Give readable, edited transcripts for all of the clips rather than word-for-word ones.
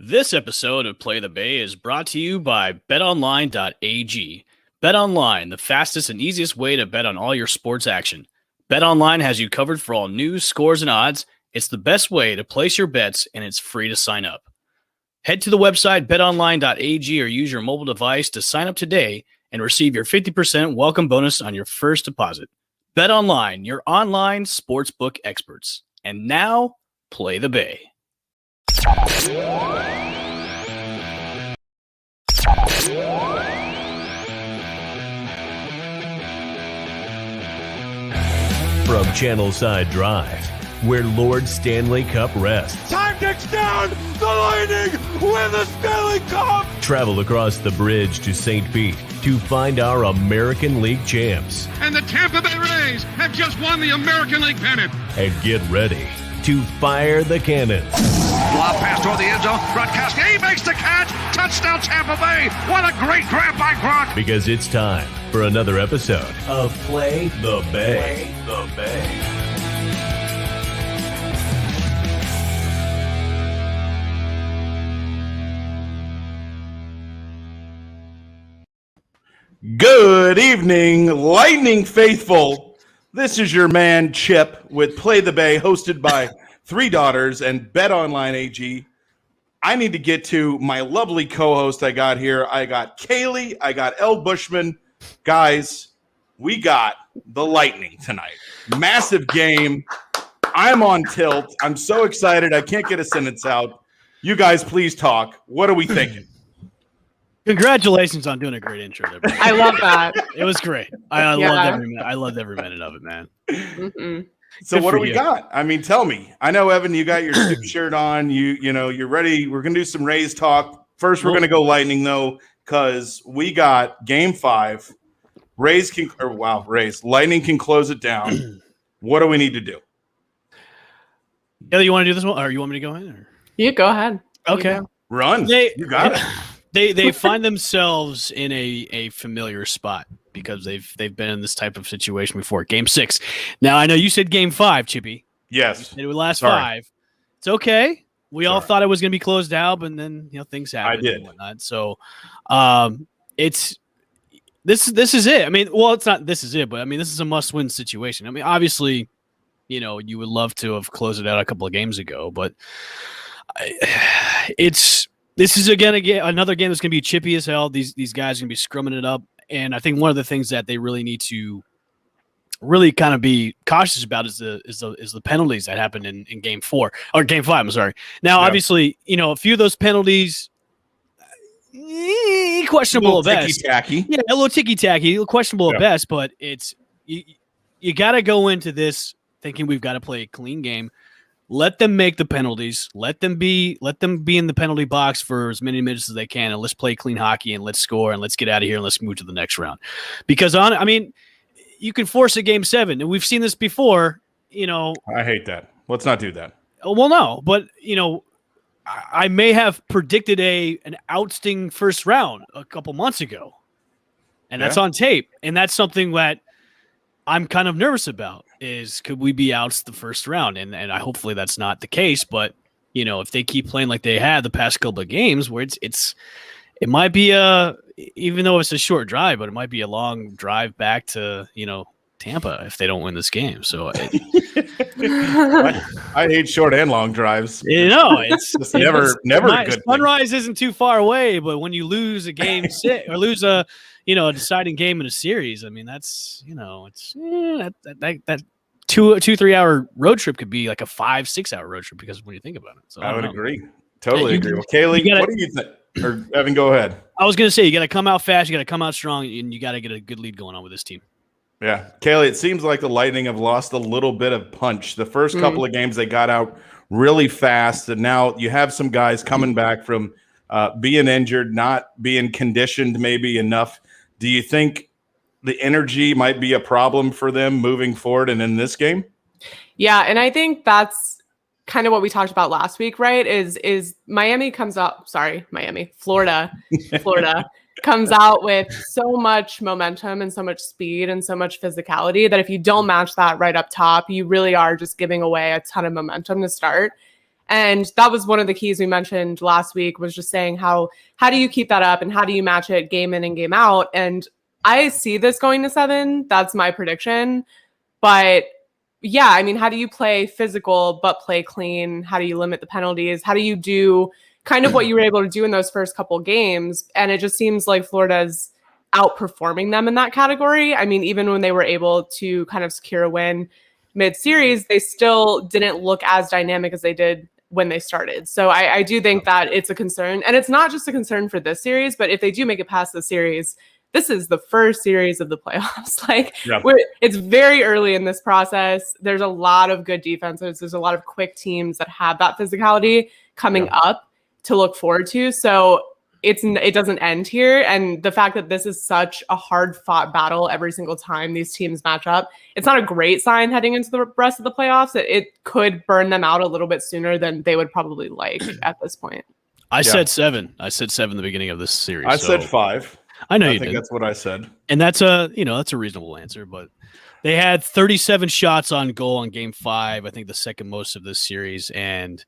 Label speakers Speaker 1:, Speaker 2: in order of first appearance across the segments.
Speaker 1: This episode of Play the Bay is brought to you by betonline.ag. BetOnline, the fastest and easiest way to bet on all your sports action. BetOnline has you covered for all news, scores, and odds. It's the best way to place your bets, and it's free to sign up. Head to the website betonline.ag or use your mobile device to sign up today and receive your 50% welcome bonus on your first deposit. BetOnline, your online sportsbook experts. And now, Play the Bay.
Speaker 2: From Channelside Drive, where Lord Stanley Cup rests.
Speaker 3: Time ticks down! The Lightning win the Stanley Cup!
Speaker 2: Travel across the bridge to St. Pete to find our American League champs.
Speaker 4: And the Tampa Bay Rays have just won the American League pennant.
Speaker 2: And get ready to fire the cannons.
Speaker 4: Lob pass toward the end zone. Gronkowski, he makes the catch. Touchdown Tampa Bay. What a great grab by Gronk.
Speaker 2: Because it's time for another episode of Play the Bay. Play the Bay.
Speaker 3: Good evening, Lightning faithful. This is your man, Chip, with Play the Bay, hosted by Three Daughters and BetOnline AG. I need to get to my lovely co-host I got here. I got Kaylee. I got El Bushman. Guys, we got the Lightning tonight. Massive game. I'm on tilt. I'm so excited. I can't get a sentence out. You guys, please talk. What are we thinking?
Speaker 1: Congratulations on doing a great intro there.
Speaker 5: I love that.
Speaker 1: It was great. I loved every minute. I loved every minute of it, man.
Speaker 5: Mm-mm.
Speaker 3: So
Speaker 1: Good
Speaker 3: what
Speaker 1: for
Speaker 3: do we
Speaker 1: you.
Speaker 3: got? I mean, tell me. I know, Evan, you got your soup shirt on. You know, you're ready. We're gonna do some Rays talk. First, we're gonna go Lightning though, because we got Game 5. Rays. Lightning can close it down. What do we need to do?
Speaker 1: Heather, you want to do this one, or you want me to go in? Or?
Speaker 5: You go ahead.
Speaker 1: Okay.
Speaker 3: Run. You got it.
Speaker 1: They find themselves in a familiar spot because they've been in this type of situation before. Game 6. Now I know you said Game 5, Chippy.
Speaker 3: Yes.
Speaker 1: It would last
Speaker 3: Sorry.
Speaker 1: 5. It's okay. We all
Speaker 3: Sorry.
Speaker 1: thought it was going to be closed out, but then things happened.
Speaker 3: I did.
Speaker 1: And whatnot. So, it's this is it. I mean, well, it's not. This is it, but I mean, this is a must-win situation. I mean, obviously, you would love to have closed it out a couple of games ago, but This is again another game that's going to be chippy as hell. These guys are going to be scrumming it up, and I think one of the things that they really need to really kind of be cautious about is the penalties that happened in Game 4 or Game 5. I'm sorry. Now, obviously, a few of those penalties questionable at best.
Speaker 3: Ticky-tacky.
Speaker 1: Yeah, a little ticky-tacky, a little questionable at best, but it's you got to go into this thinking we've got to play a clean game. Let them make the penalties. Let them be in the penalty box for as many minutes as they can, and let's play clean hockey and let's score and let's get out of here and let's move to the next round. Because you can force a Game 7, and we've seen this before.
Speaker 3: I hate that. Let's not do that.
Speaker 1: Well, no, but I may have predicted an ousting first round a couple months ago, and that's on tape, and that's something that I'm kind of nervous about. Is could we be out the first round? And I hopefully that's not the case. But if they keep playing like they had the past couple of games, where it might be even though it's a short drive, but it might be a long drive back to Tampa if they don't win this game. So
Speaker 3: I hate short and long drives.
Speaker 1: It's
Speaker 3: It's never a good thing.
Speaker 1: Sunrise isn't too far away, but when you lose a game 6 or lose a deciding game in a series, I mean that's it's that 2-3 hour road trip could be like a 5-6 hour road trip because when you think about it. So
Speaker 3: I would
Speaker 1: know.
Speaker 3: agree. Totally agree. Well, Kaylee, what do you think? Or Evan, go ahead.
Speaker 1: I was going to say, you got to come out fast, you got to come out strong, and you got to get a good lead going on with this team.
Speaker 3: Yeah. Kaylee, it seems like the Lightning have lost a little bit of punch. The first couple of games they got out really fast, and now you have some guys coming back from being injured, not being conditioned maybe enough. Do you think the energy might be a problem for them moving forward and in this game?
Speaker 5: Yeah, and I think that's kind of what we talked about last week, right? Is Florida comes out with so much momentum and so much speed and so much physicality that if you don't match that right up top, you really are just giving away a ton of momentum to start. And that was one of the keys we mentioned last week, was just saying how do you keep that up and how do you match it game in and game out? And I see this going to 7. That's my prediction. But yeah, I mean, how do you play physical but play clean? How do you limit the penalties? How do you do kind of what you were able to do in those first couple games? And it just seems like Florida's outperforming them in that category. I mean, even when they were able to kind of secure a win mid-series, they still didn't look as dynamic as they did when they started. So I do think that it's a concern. And it's not just a concern for this series, but if they do make it past the series, this is the first series of the playoffs. It's very early in this process. There's a lot of good defenses. There's a lot of quick teams that have that physicality coming up to look forward to. So it doesn't end here. And the fact that this is such a hard fought battle every single time these teams match up, it's not a great sign heading into the rest of the playoffs. It could burn them out a little bit sooner than they would probably like at this point.
Speaker 1: I said 7. I said 7 at the beginning of this series.
Speaker 3: I said 5.
Speaker 1: I know
Speaker 3: I
Speaker 1: you
Speaker 3: think
Speaker 1: did.
Speaker 3: that's what I said.
Speaker 1: And that's a reasonable answer, but they had 37 shots on goal in game 5, I think the second most of this series, and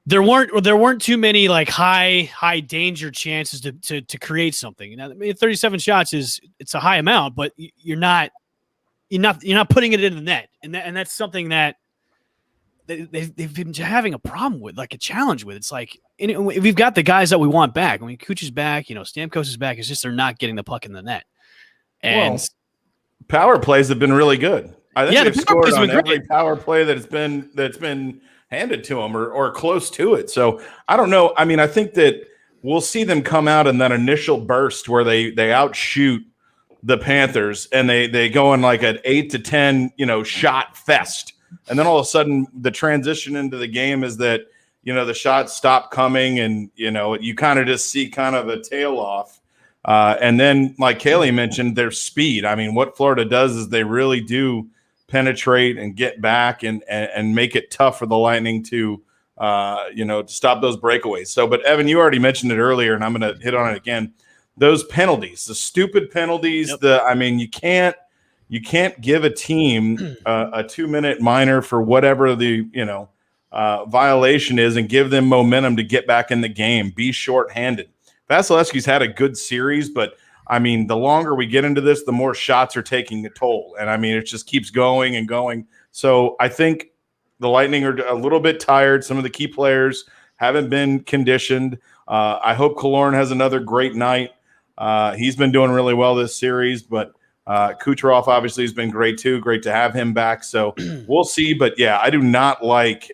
Speaker 1: there weren't too many like high danger chances to create something. Now, I mean, 37 shots it's a high amount, but you're not putting it in the net. And that's something that they've been having a problem with, like a challenge with. It's like, we've got the guys that we want back. I mean, Kuch is back, Stamkos is back. It's just they're not getting the puck in the net. And
Speaker 3: power plays have been really good. I think they've scored on every
Speaker 1: great
Speaker 3: power play that's been handed to them or close to it. So I don't know. I mean, I think that we'll see them come out in that initial burst where they outshoot the Panthers and they go in like an 8-10, shot fest. And then all of a sudden the transition into the game is that, the shots stop coming and, you kind of just see kind of a tail off. And then, like Kaylee mentioned, their speed. I mean, what Florida does is they really do penetrate and get back and make it tough for the Lightning to stop those breakaways. So, but Evan, you already mentioned it earlier, and I'm going to hit on it again. Those penalties, the stupid penalties.
Speaker 1: Yep.
Speaker 3: You can't give a team a 2-minute minor for whatever the violation is and give them momentum to get back in the game. Be shorthanded. Vasilevsky's had a good series, but I mean, the longer we get into this, the more shots are taking a toll. And I mean, it just keeps going and going. So I think the Lightning are a little bit tired. Some of the key players haven't been conditioned. I hope Killorn has another great night. He's been doing really well this series, but Kucherov obviously has been great too. Great to have him back. So we'll see. But yeah, I do not like,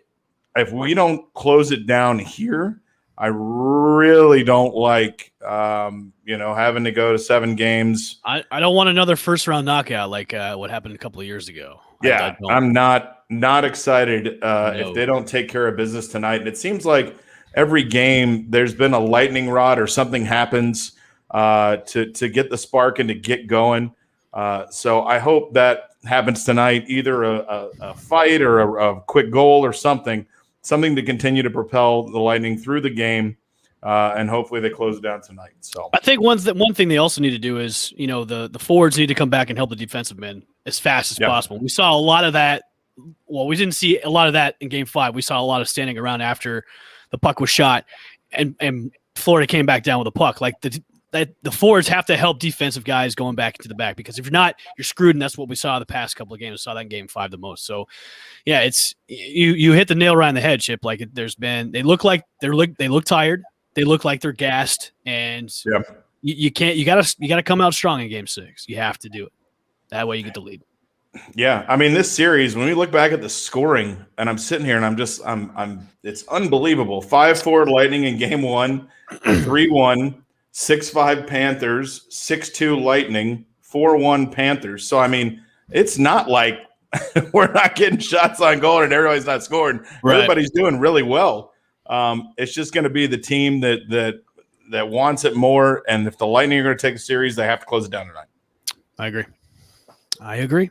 Speaker 3: if we don't close it down here, I really don't like, having to go to 7 games.
Speaker 1: I don't want another first-round knockout like what happened a couple of years ago.
Speaker 3: Yeah, I'm not excited if they don't take care of business tonight. And it seems like every game there's been a lightning rod or something happens to get the spark and to get going. So I hope that happens tonight, either a fight or a quick goal or something to continue to propel the Lightning through the game, and hopefully they close it down tonight. So
Speaker 1: I think one thing they also need to do is, the forwards need to come back and help the defensive men as fast as possible. We saw a lot of that. Well, we didn't see a lot of that in Game 5. We saw a lot of standing around after the puck was shot, and Florida came back down with the puck. Like the forwards have to help defensive guys going back into the back, because if you're not, you're screwed. And that's what we saw the past couple of games. We saw that in Game 5 the most. So yeah, it's you hit the nail right on the head, Chip. Like they look tired. They look like they're gassed, and you gotta come out strong in Game 6. You have to do it. That way you get the lead.
Speaker 3: Yeah, I mean, this series, when we look back at the scoring, and I'm sitting here and I'm it's unbelievable. 5-4 Lightning in Game 1, 3-1, 6-5 Panthers, 6-2 Lightning, 4-1 Panthers. So I mean, it's not like we're not getting shots on goal and everybody's not scoring. Right. Everybody's doing really well. It's just going to be the team that wants it more. And if the Lightning are going to take the series, they have to close it down tonight.
Speaker 1: I agree.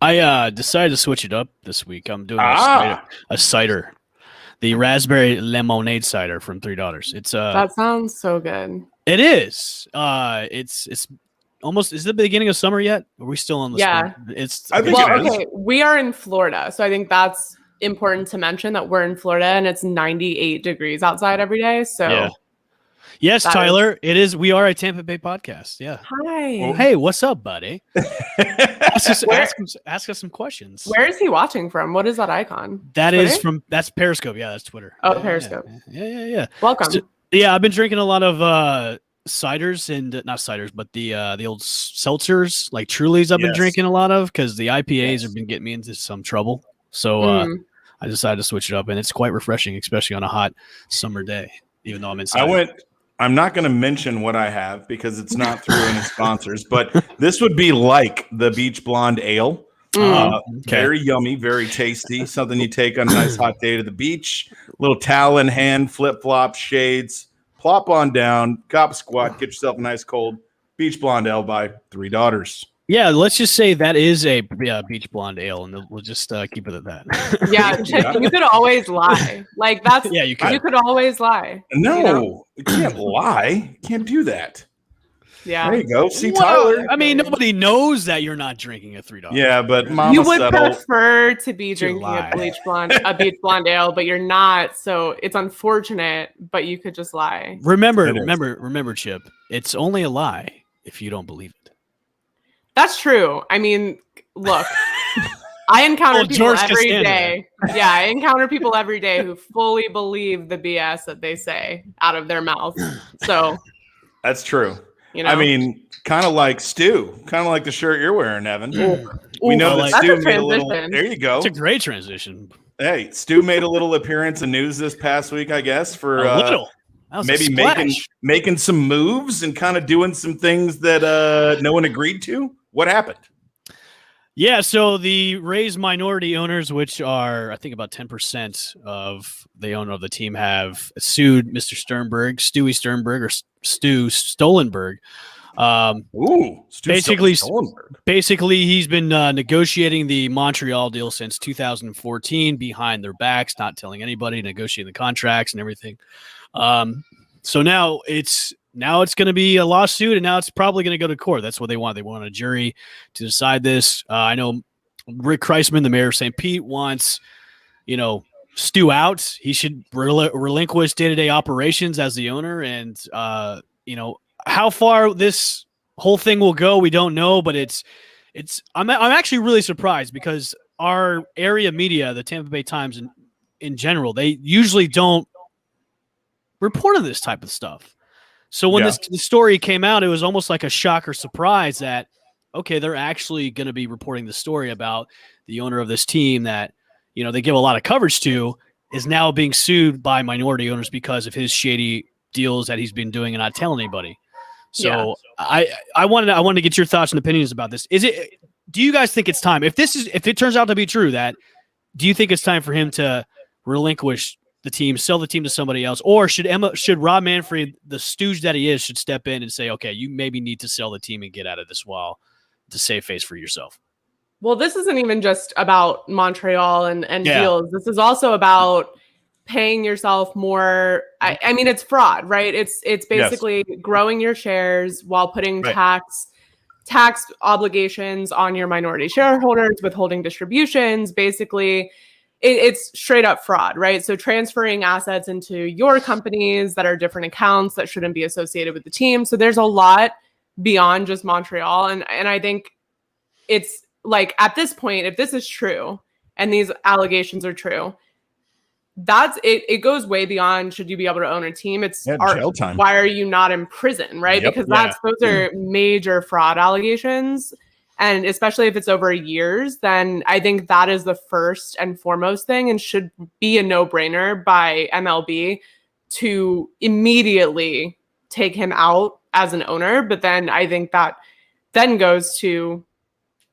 Speaker 1: I decided to switch it up this week. I'm doing a cider, the raspberry lemonade cider from Three Daughters. It's
Speaker 5: that sounds so good.
Speaker 1: It is. It's almost. Is it the beginning of summer yet? Are we still on the?
Speaker 5: Yeah.
Speaker 1: Summer?
Speaker 5: Okay. We are in Florida, so I think that's important to mention that we're in Florida and it's 98 degrees outside every day. So
Speaker 1: Yeah. Yes, Tyler, it is. We are a Tampa Bay podcast. Yeah.
Speaker 5: Hi.
Speaker 1: Well, hey, what's up, buddy? ask us some questions.
Speaker 5: Where is he watching from? What is that icon?
Speaker 1: That's Periscope. Yeah, that's Twitter.
Speaker 5: Oh, Periscope.
Speaker 1: Yeah.
Speaker 5: Welcome.
Speaker 1: So, yeah, I've been drinking a lot of ciders and not ciders, but the old seltzers, like Trulies. I've been drinking a lot of because the IPAs have been getting me into some trouble. So I decided to switch it up, and it's quite refreshing, especially on a hot summer day. Even though I'm inside.
Speaker 3: I'm not going to mention what I have because it's not through any sponsors, but this would be like the Beach Blonde Ale. Very yummy, very tasty. Something you take on a nice hot day to the beach. Little towel in hand, flip flop, shades, plop on down, cop squat, get yourself a nice cold Beach Blonde Ale by Three Daughters.
Speaker 1: Yeah, let's just say that is a Beach Blonde Ale, and we'll just keep it at that.
Speaker 5: Yeah, you could always lie. Like that's
Speaker 1: you could.
Speaker 5: You could always lie.
Speaker 3: No, you can't lie. You can't do that.
Speaker 5: Yeah,
Speaker 3: there you go. See, Tyler.
Speaker 1: I mean, nobody knows that you're not drinking a $3.
Speaker 3: Yeah, but Mama
Speaker 5: you would prefer to be drinking a Beach Blonde Ale, but you're not. So it's unfortunate, but you could just lie.
Speaker 1: Remember, Chip. It's only a lie if you don't believe it.
Speaker 5: That's true. I mean, look, I encounter people every day. Yeah, I encounter people every day who fully believe the BS that they say out of their mouth. So
Speaker 3: that's true.
Speaker 5: You know?
Speaker 3: I mean, kind of like Stu, kind of like the shirt you're wearing, Evan. We know that
Speaker 5: that's
Speaker 3: Stu
Speaker 5: a
Speaker 3: made a little. There you go.
Speaker 1: It's a great transition.
Speaker 3: Hey, Stu made a little appearance in news this past week, I guess, for
Speaker 1: a little.
Speaker 3: Maybe making some moves and kind of doing some things that no one agreed to. What happened?
Speaker 1: Yeah, so the Rays minority owners, which are I think about 10% of the owner of the team, have sued Mr. Sternberg, Stewie Sternberg, or Stu Stollenberg. Basically, he's been negotiating the Montreal deal since 2014 behind their backs, not telling anybody, negotiating the contracts and everything. So now it's going to be a lawsuit, and now it's probably going to go to court. That's what they want. They want a jury to decide this. I know Rick Kreisman, the mayor of St. Pete, wants, Stu out. He should relinquish day-to-day operations as the owner. And, how far this whole thing will go, we don't know, but I'm actually really surprised because our area media, the Tampa Bay Times in general, they usually don't report on this type of stuff. So when this story came out, it was almost like a shock or surprise that, okay, they're actually going to be reporting the story about the owner of this team that, they give a lot of coverage to, is now being sued by minority owners because of his shady deals that he's been doing and not telling anybody. So I wanted to get your thoughts and opinions about this. Do you guys think it's time? If it turns out to be true, do you think it's time for him to relinquish the team, sell the team to somebody else, or should Rob Manfred, the stooge that he is, should step in and say, okay, you maybe need to sell the team and get out of this while to save face for yourself?
Speaker 5: Well, this isn't even just about Montreal and deals. This is also about paying yourself more. I mean, it's fraud, right? It's basically growing your shares while putting tax obligations on your minority shareholders, withholding distributions, basically. It's straight up fraud, right? So transferring assets into your companies that are different accounts that shouldn't be associated with the team. So there's a lot beyond just Montreal. And I think it's like at this point, if this is true and these allegations are true, that's it. It goes way beyond should you be able to own a team. It's
Speaker 3: jail time.
Speaker 5: Why are you not in prison, right? Because those are major fraud allegations. And especially if it's over years, then I think that is the first and foremost thing and should be a no-brainer by MLB to immediately take him out as an owner. But then I think that then goes to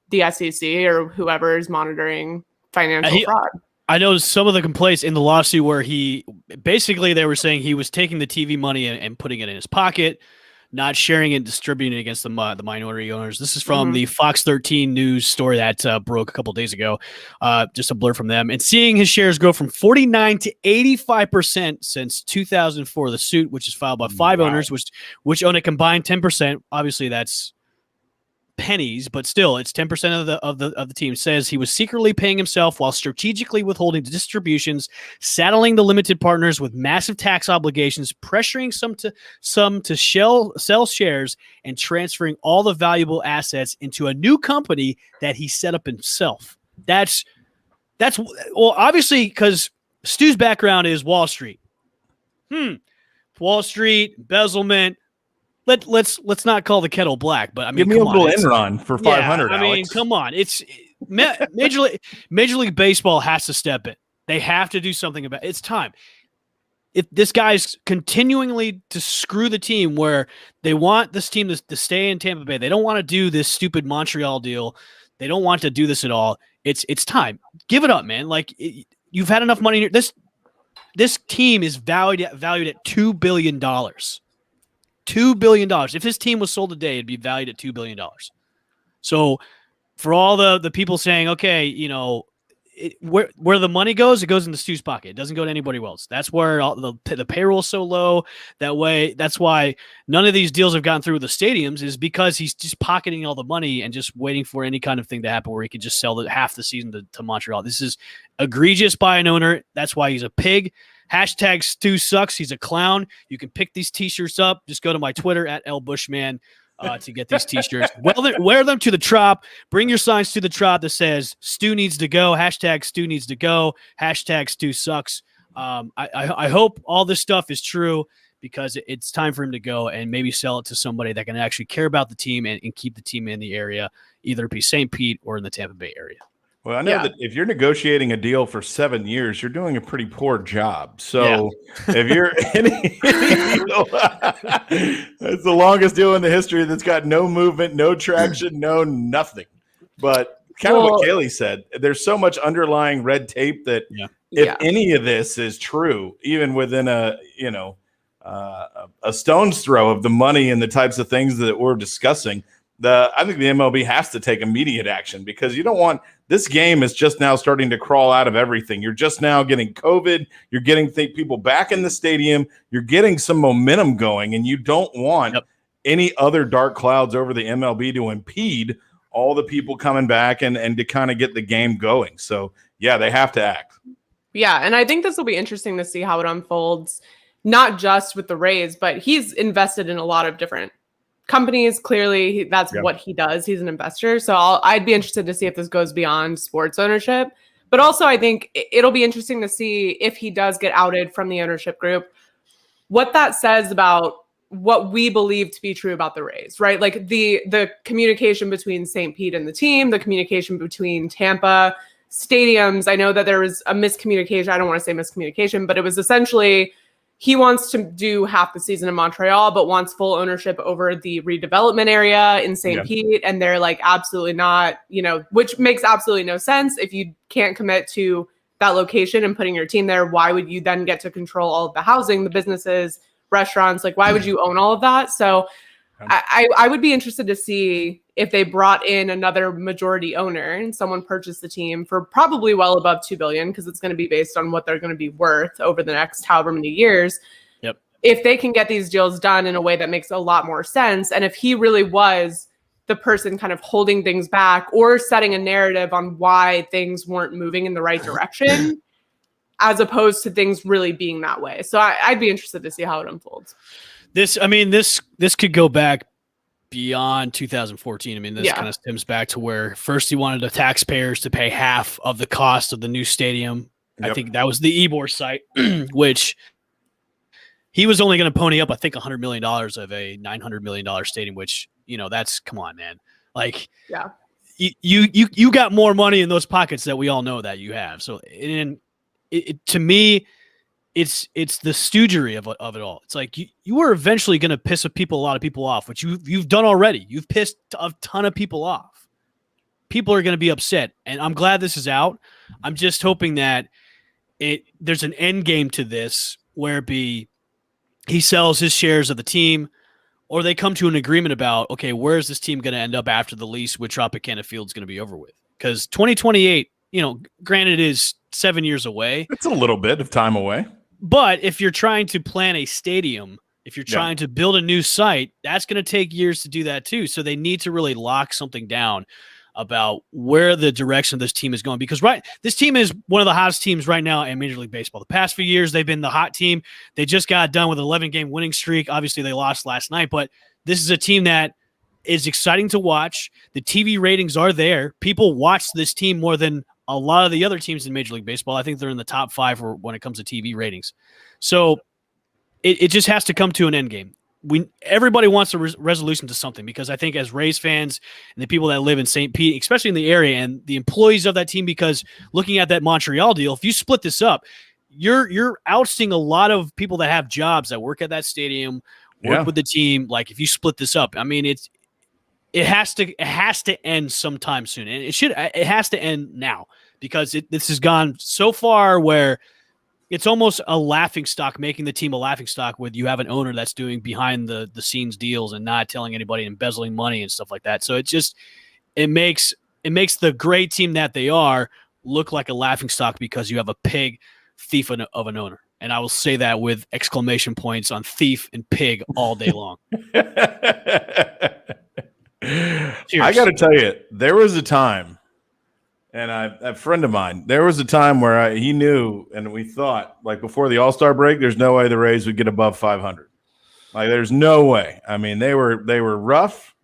Speaker 5: the SEC or whoever is monitoring financial fraud.
Speaker 1: I know some of the complaints in the lawsuit where they were saying he was taking the TV money and putting it in his pocket, not sharing it and distributing it against the minority owners. This is from the Fox 13 news story that broke a couple of days ago. Just a blur from them. And seeing his shares go from 49 to 85% since 2004. The suit, which is filed by 5 owners, which own a combined 10%. Obviously, that's pennies, but still, it's 10% of the team. Says he was secretly paying himself while strategically withholding distributions, saddling the limited partners with massive tax obligations, pressuring some to sell shares, and transferring all the valuable assets into a new company that he set up himself. That's well, obviously, because Stu's background is Wall Street. Wall Street, embezzlement. Let's not call the kettle black, but I mean,
Speaker 3: give me a little Enron for 500.
Speaker 1: I mean, come on, it's Major League Baseball has to step in. They have to do something about it. It's time. If this guy's continually to screw the team, where they want this team to stay in Tampa Bay, they don't want to do this stupid Montreal deal. They don't want to do this at all. It's time. Give it up, man. Like you've had enough money. This team is valued at $2 billion. $2 billion. If his team was sold today, it'd be valued at $2 billion. So for all the people saying, okay, you know, where the money goes, it goes into Stu's pocket. It doesn't go to anybody else. That's where the payroll is so low. That's why none of these deals have gotten through the stadiums, is because he's just pocketing all the money and just waiting for any kind of thing to happen where he could just sell half the season to Montreal. This is egregious by an owner. That's why he's a pig. Hashtag Stu sucks. He's a clown. You can pick these t-shirts up. Just go to my Twitter at @LBushman to get these t-shirts. Wear them to the Trop. Bring your signs to the Trop that says Stu needs to go. Hashtag Stu needs to go. Hashtag Stu sucks. I hope all this stuff is true, because it's time for him to go and maybe sell it to somebody that can actually care about the team and keep the team in the area, either it be St. Pete or in the Tampa Bay area.
Speaker 3: Well, I know that if you're negotiating a deal for 7 years, you're doing a pretty poor job. So if you're it's the longest deal in the history that's got no movement, no traction, no nothing. But kind of what Kaylee said, there's so much underlying red tape that if any of this is true, even within a stone's throw of the money and the types of things that we're discussing, I think the MLB has to take immediate action, because you don't want this game is just now starting to crawl out of everything. You're just now getting COVID. You're getting people back in the stadium. You're getting some momentum going, and you don't want any other dark clouds over the MLB to impede all the people coming back and to kind of get the game going. So, yeah, they have to act.
Speaker 5: Yeah, and I think this will be interesting to see how it unfolds, not just with the Rays, but he's invested in a lot of different companies. Clearly, that's what he does. He's an investor. So I'd be interested to see if this goes beyond sports ownership. But also, I think it'll be interesting to see if he does get outed from the ownership group, what that says about what we believe to be true about the Rays, right? Like the communication between St. Pete and the team, the communication between Tampa, stadiums. I know that there was a miscommunication. I don't want to say miscommunication, but it was essentially he wants to do half the season in Montreal, but wants full ownership over the redevelopment area in St. Pete. And they're like, absolutely not, which makes absolutely no sense. If you can't commit to that location and putting your team there, why would you then get to control all of the housing, the businesses, restaurants? Like, why would you own all of that? So I would be interested to see if they brought in another majority owner and someone purchased the team for probably well above $2 billion, because it's going to be based on what they're going to be worth over the next however many years.
Speaker 1: Yep.
Speaker 5: If they can get these deals done in a way that makes a lot more sense, and if he really was the person kind of holding things back or setting a narrative on why things weren't moving in the right direction, as opposed to things really being that way. So I'd be interested to see how it unfolds.
Speaker 1: This could go back beyond 2014. I mean, this kind of stems back to where first he wanted the taxpayers to pay half of the cost of the new stadium. Yep. I think that was the Ebor site, which he was only going to pony up, I think, $100 million of a $900 million stadium, which, that's, come on, man. Like, you got more money in those pockets that we all know that you have. So, to me, it's the stoogery of it all. It's like you are eventually going to piss a lot of people off, which you've done already. You've pissed a ton of people off. People are going to be upset, and I'm glad this is out. I'm just hoping that there's an end game to this, where he sells his shares of the team, or they come to an agreement about, okay, where is this team going to end up after the lease with Tropicana Field is going to be over with? Because 2028, granted, is 7 years away.
Speaker 3: It's a little bit of time away.
Speaker 1: But if you're trying to plan a stadium If you're trying to build a new site, that's going to take years to do that too. So they need to really lock something down about where the direction of this team is going, because this team is one of the hottest teams right now in Major League Baseball. The past few years, they've been the hot team. They just got done with an 11-game winning streak. Obviously, they lost last night, but this is a team that is exciting to watch. The TV ratings are there. People watch this team more than a lot of the other teams in Major League Baseball. I think they're in the top 5 when it comes to TV ratings. So it just has to come to an end game. Everybody wants a resolution to something, because I think as Rays fans and the people that live in St. Pete, especially in the area, and the employees of that team, because looking at that Montreal deal, if you split this up, you're ousting a lot of people that have jobs that work at that stadium, work with the team. Like, if you split this up, I mean, it has to end sometime soon, and it has to end now, because this has gone so far where it's almost a laughing stock, making the team a laughing stock with you have an owner that's doing behind the scenes deals and not telling anybody, embezzling money and stuff like that. So it makes the great team that they are look like a laughing stock, because you have a pig thief of an owner. And I will say that with exclamation points on thief and pig all day long.
Speaker 3: I got to tell you, there was a time, and a friend of mine, there was a time where he knew, and we thought, like, before the All-Star break, there's no way the Rays would get above 500. Like, there's no way. I mean, they were rough,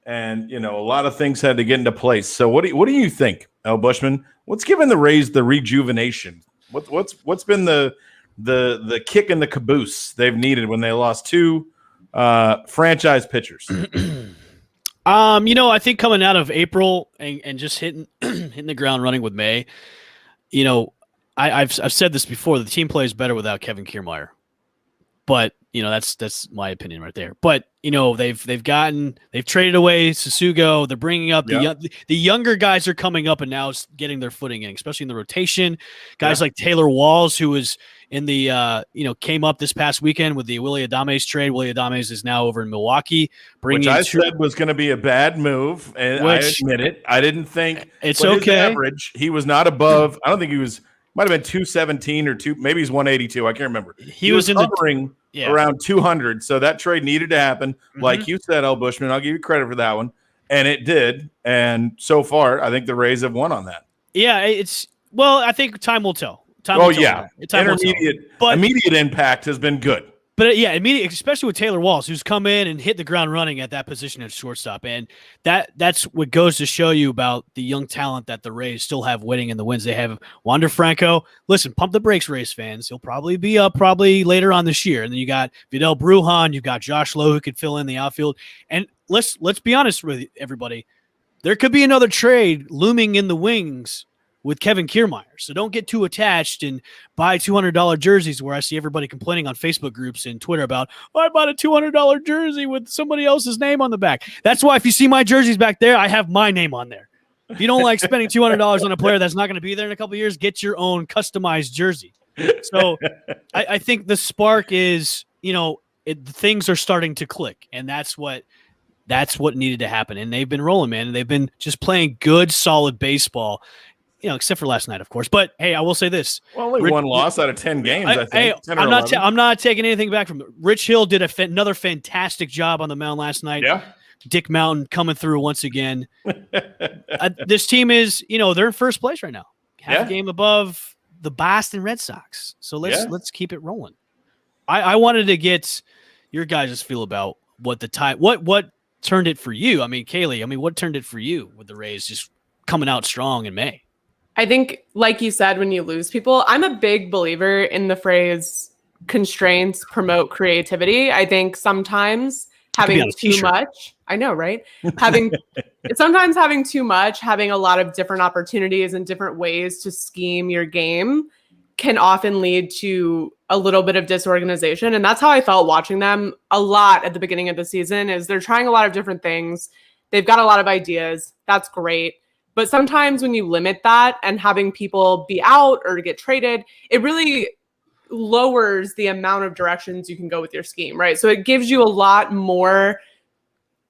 Speaker 3: and a lot of things had to get into place. So what do you think, El Bushman? What's given the Rays the rejuvenation? What's been the kick in the caboose they've needed when they lost 2 franchise pitchers?
Speaker 1: I think coming out of April and just hitting the ground running with May, I've said this before, the team plays better without Kevin Kiermaier. But, that's my opinion right there. But, they've traded away Sasugo. They're bringing up the younger guys are coming up and now getting their footing in, especially in the rotation. Guys like Taylor Walls, who was in the, came up this past weekend with the Willy Adames trade. Willy Adames is now over in Milwaukee.
Speaker 3: Which I said was going to be a bad move, and I admit it. I didn't think
Speaker 1: it's okay.
Speaker 3: His average, he was not above. I don't think he was. Might have been 217 or 2. Maybe he's 182. I can't remember. He was hovering around 200. So that trade needed to happen, like you said, El Bushman. I'll give you credit for that one, and it did. And so far, I think the Rays have won on that.
Speaker 1: Yeah, I think time will tell.
Speaker 3: Immediate impact has been good.
Speaker 1: But immediate, especially with Taylor Walls, who's come in and hit the ground running at that position at shortstop, and that's what goes to show you about the young talent that the Rays still have winning in the wins. They have Wander Franco. Listen, pump the brakes, Rays fans. He'll probably be up later on this year. And then you got Vidal Brujan, you got Josh Lowe, who could fill in the outfield. And let's be honest with everybody, there could be another trade looming in the wings with Kevin Kiermaier. So don't get too attached and buy $200 jerseys, where I see everybody complaining on Facebook groups and Twitter about, I bought a $200 jersey with somebody else's name on the back. That's why if you see my jerseys back there, I have my name on there. If you don't like spending $200 on a player that's not going to be there in a couple of years, get your own customized jersey. So I think the spark is, things are starting to click, and that's what needed to happen. And they've been rolling, man. And they've been just playing good, solid baseball. Except for last night, of course. But hey, I will say this:
Speaker 3: only one loss out of 10 games. I think.
Speaker 1: Hey, I'm not taking anything back from it. Rich Hill did another fantastic job on the mound last night.
Speaker 3: Yeah,
Speaker 1: Dick Mountain coming through once again. This team is, they're in first place right now, half a game above the Boston Red Sox. So let's keep it rolling. I wanted to get your guys' feel about what turned it for you. I mean, Kaylee, what turned it for you with the Rays just coming out strong in May?
Speaker 5: I think, like you said, when you lose people, I'm a big believer in the phrase constraints promote creativity. I think sometimes having too much, I know, right? Sometimes having too much, having a lot of different opportunities and different ways to scheme your game can often lead to a little bit of disorganization. And that's how I felt watching them a lot at the beginning of the season, is they're trying a lot of different things. They've got a lot of ideas. That's great. But sometimes when you limit that and having people be out or get traded, it really lowers the amount of directions you can go with your scheme, right? So it gives you a lot more,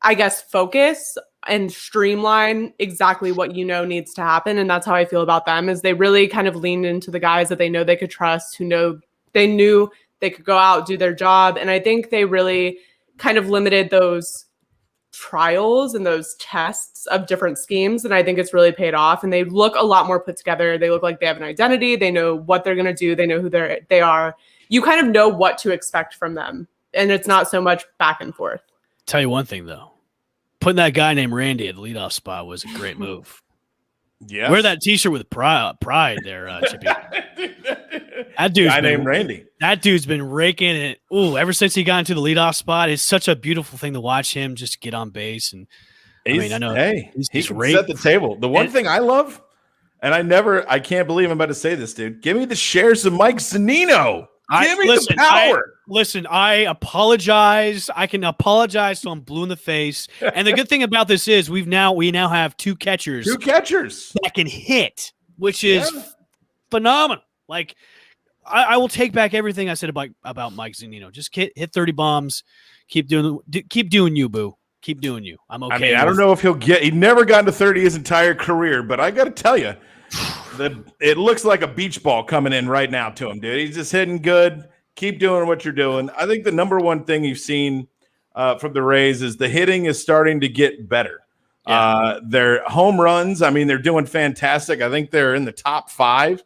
Speaker 5: I guess, focus and streamline exactly what needs to happen. And that's how I feel about them, is they really kind of leaned into the guys that they know they could trust, they knew they could go out, do their job. And I think they really kind of limited those trials and those tests of different schemes. And I think it's really paid off. And they look a lot more put together. They look like they have an identity. They know what they're going to do. They know who they are. You kind of know what to expect from them. And it's not so much back and forth.
Speaker 1: Tell you one thing, though. Putting that guy named Randy at the leadoff spot was a great move.
Speaker 3: Yeah.
Speaker 1: Wear that T-shirt with pride there, Chippy. That dude's
Speaker 3: named Randy.
Speaker 1: That dude's been raking it. Ooh, ever since he got into the leadoff spot, it's such a beautiful thing to watch him just get on base. And I know
Speaker 3: he can set the table. The one thing I love, and I can't believe I'm about to say this, dude. Give me the shares of Mike Zunino. Give me the power.
Speaker 1: I apologize. I can apologize till I'm blue in the face. And the good thing about this is we now have two catchers that can hit, which is phenomenal. Like I will take back everything I said about Mike Zunino. Just hit 30 bombs. Keep doing you, boo. Keep doing you. I'm okay.
Speaker 3: I mean, I don't know if he never got to 30 his entire career, but I got to tell you, it looks like a beach ball coming in right now to him, dude. He's just hitting good. Keep doing what you're doing. I think the number one thing you've seen from the Rays is the hitting is starting to get better. Yeah. Their home runs, I mean, they're doing fantastic. I think they're in the top 5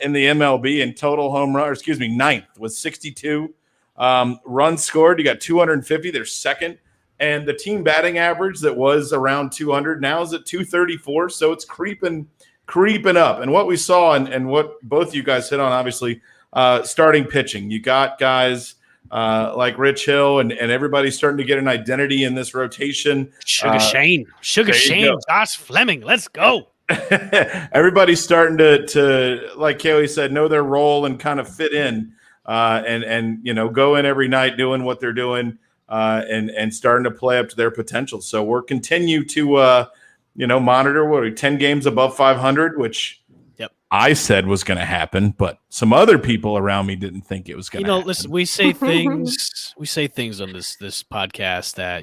Speaker 3: in the MLB in total home run, ninth with 62 runs scored. You got 250. They're second. And the team batting average that was around 200 now is at 234. So it's creeping up. And what we saw and what both of you guys hit on, obviously, starting pitching. You got guys like Rich Hill and everybody's starting to get an identity in this rotation.
Speaker 1: Sugar Shane, Josh Fleming. Let's go.
Speaker 3: Everybody's starting to, like Kaylee said, know their role and kind of fit in and go in every night doing what they're doing and starting to play up to their potential. So we're continue to monitor 10 games above 500, which I said was going to happen, but some other people around me didn't think it was going to happen.
Speaker 1: Listen, we say things on this podcast that,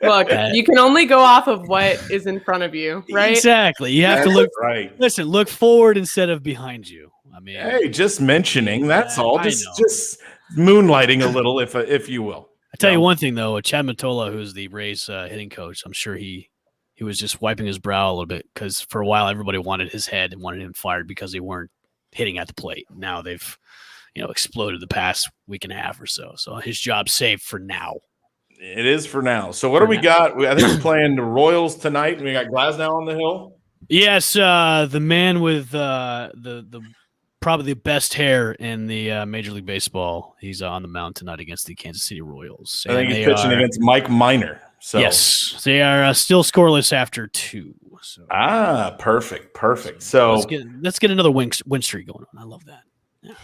Speaker 5: Look, you can only go off of what is in front of you, right?
Speaker 1: Exactly. You have to look right. Listen, look forward instead of behind you. I mean,
Speaker 3: hey, just mentioning, that's all. Just moonlighting a little, if you will.
Speaker 1: I tell you one thing though, Chad Mottola, who's the Rays hitting coach, I'm sure he was just wiping his brow a little bit because for a while everybody wanted his head and wanted him fired because they weren't hitting at the plate. Now they've, exploded the past week and a half or so. So his job's safe for now.
Speaker 3: It is for now. So what do we got? I think we're playing the Royals tonight. We got Glasnow on the hill.
Speaker 1: Yes, the man with the probably the best hair in the Major League Baseball. He's on the mound tonight against the Kansas City Royals.
Speaker 3: I think he's pitching against Mike Minor. So.
Speaker 1: Yes, they are still scoreless after 2. So.
Speaker 3: Perfect. So
Speaker 1: let's get another win streak going on. I love that. Yeah.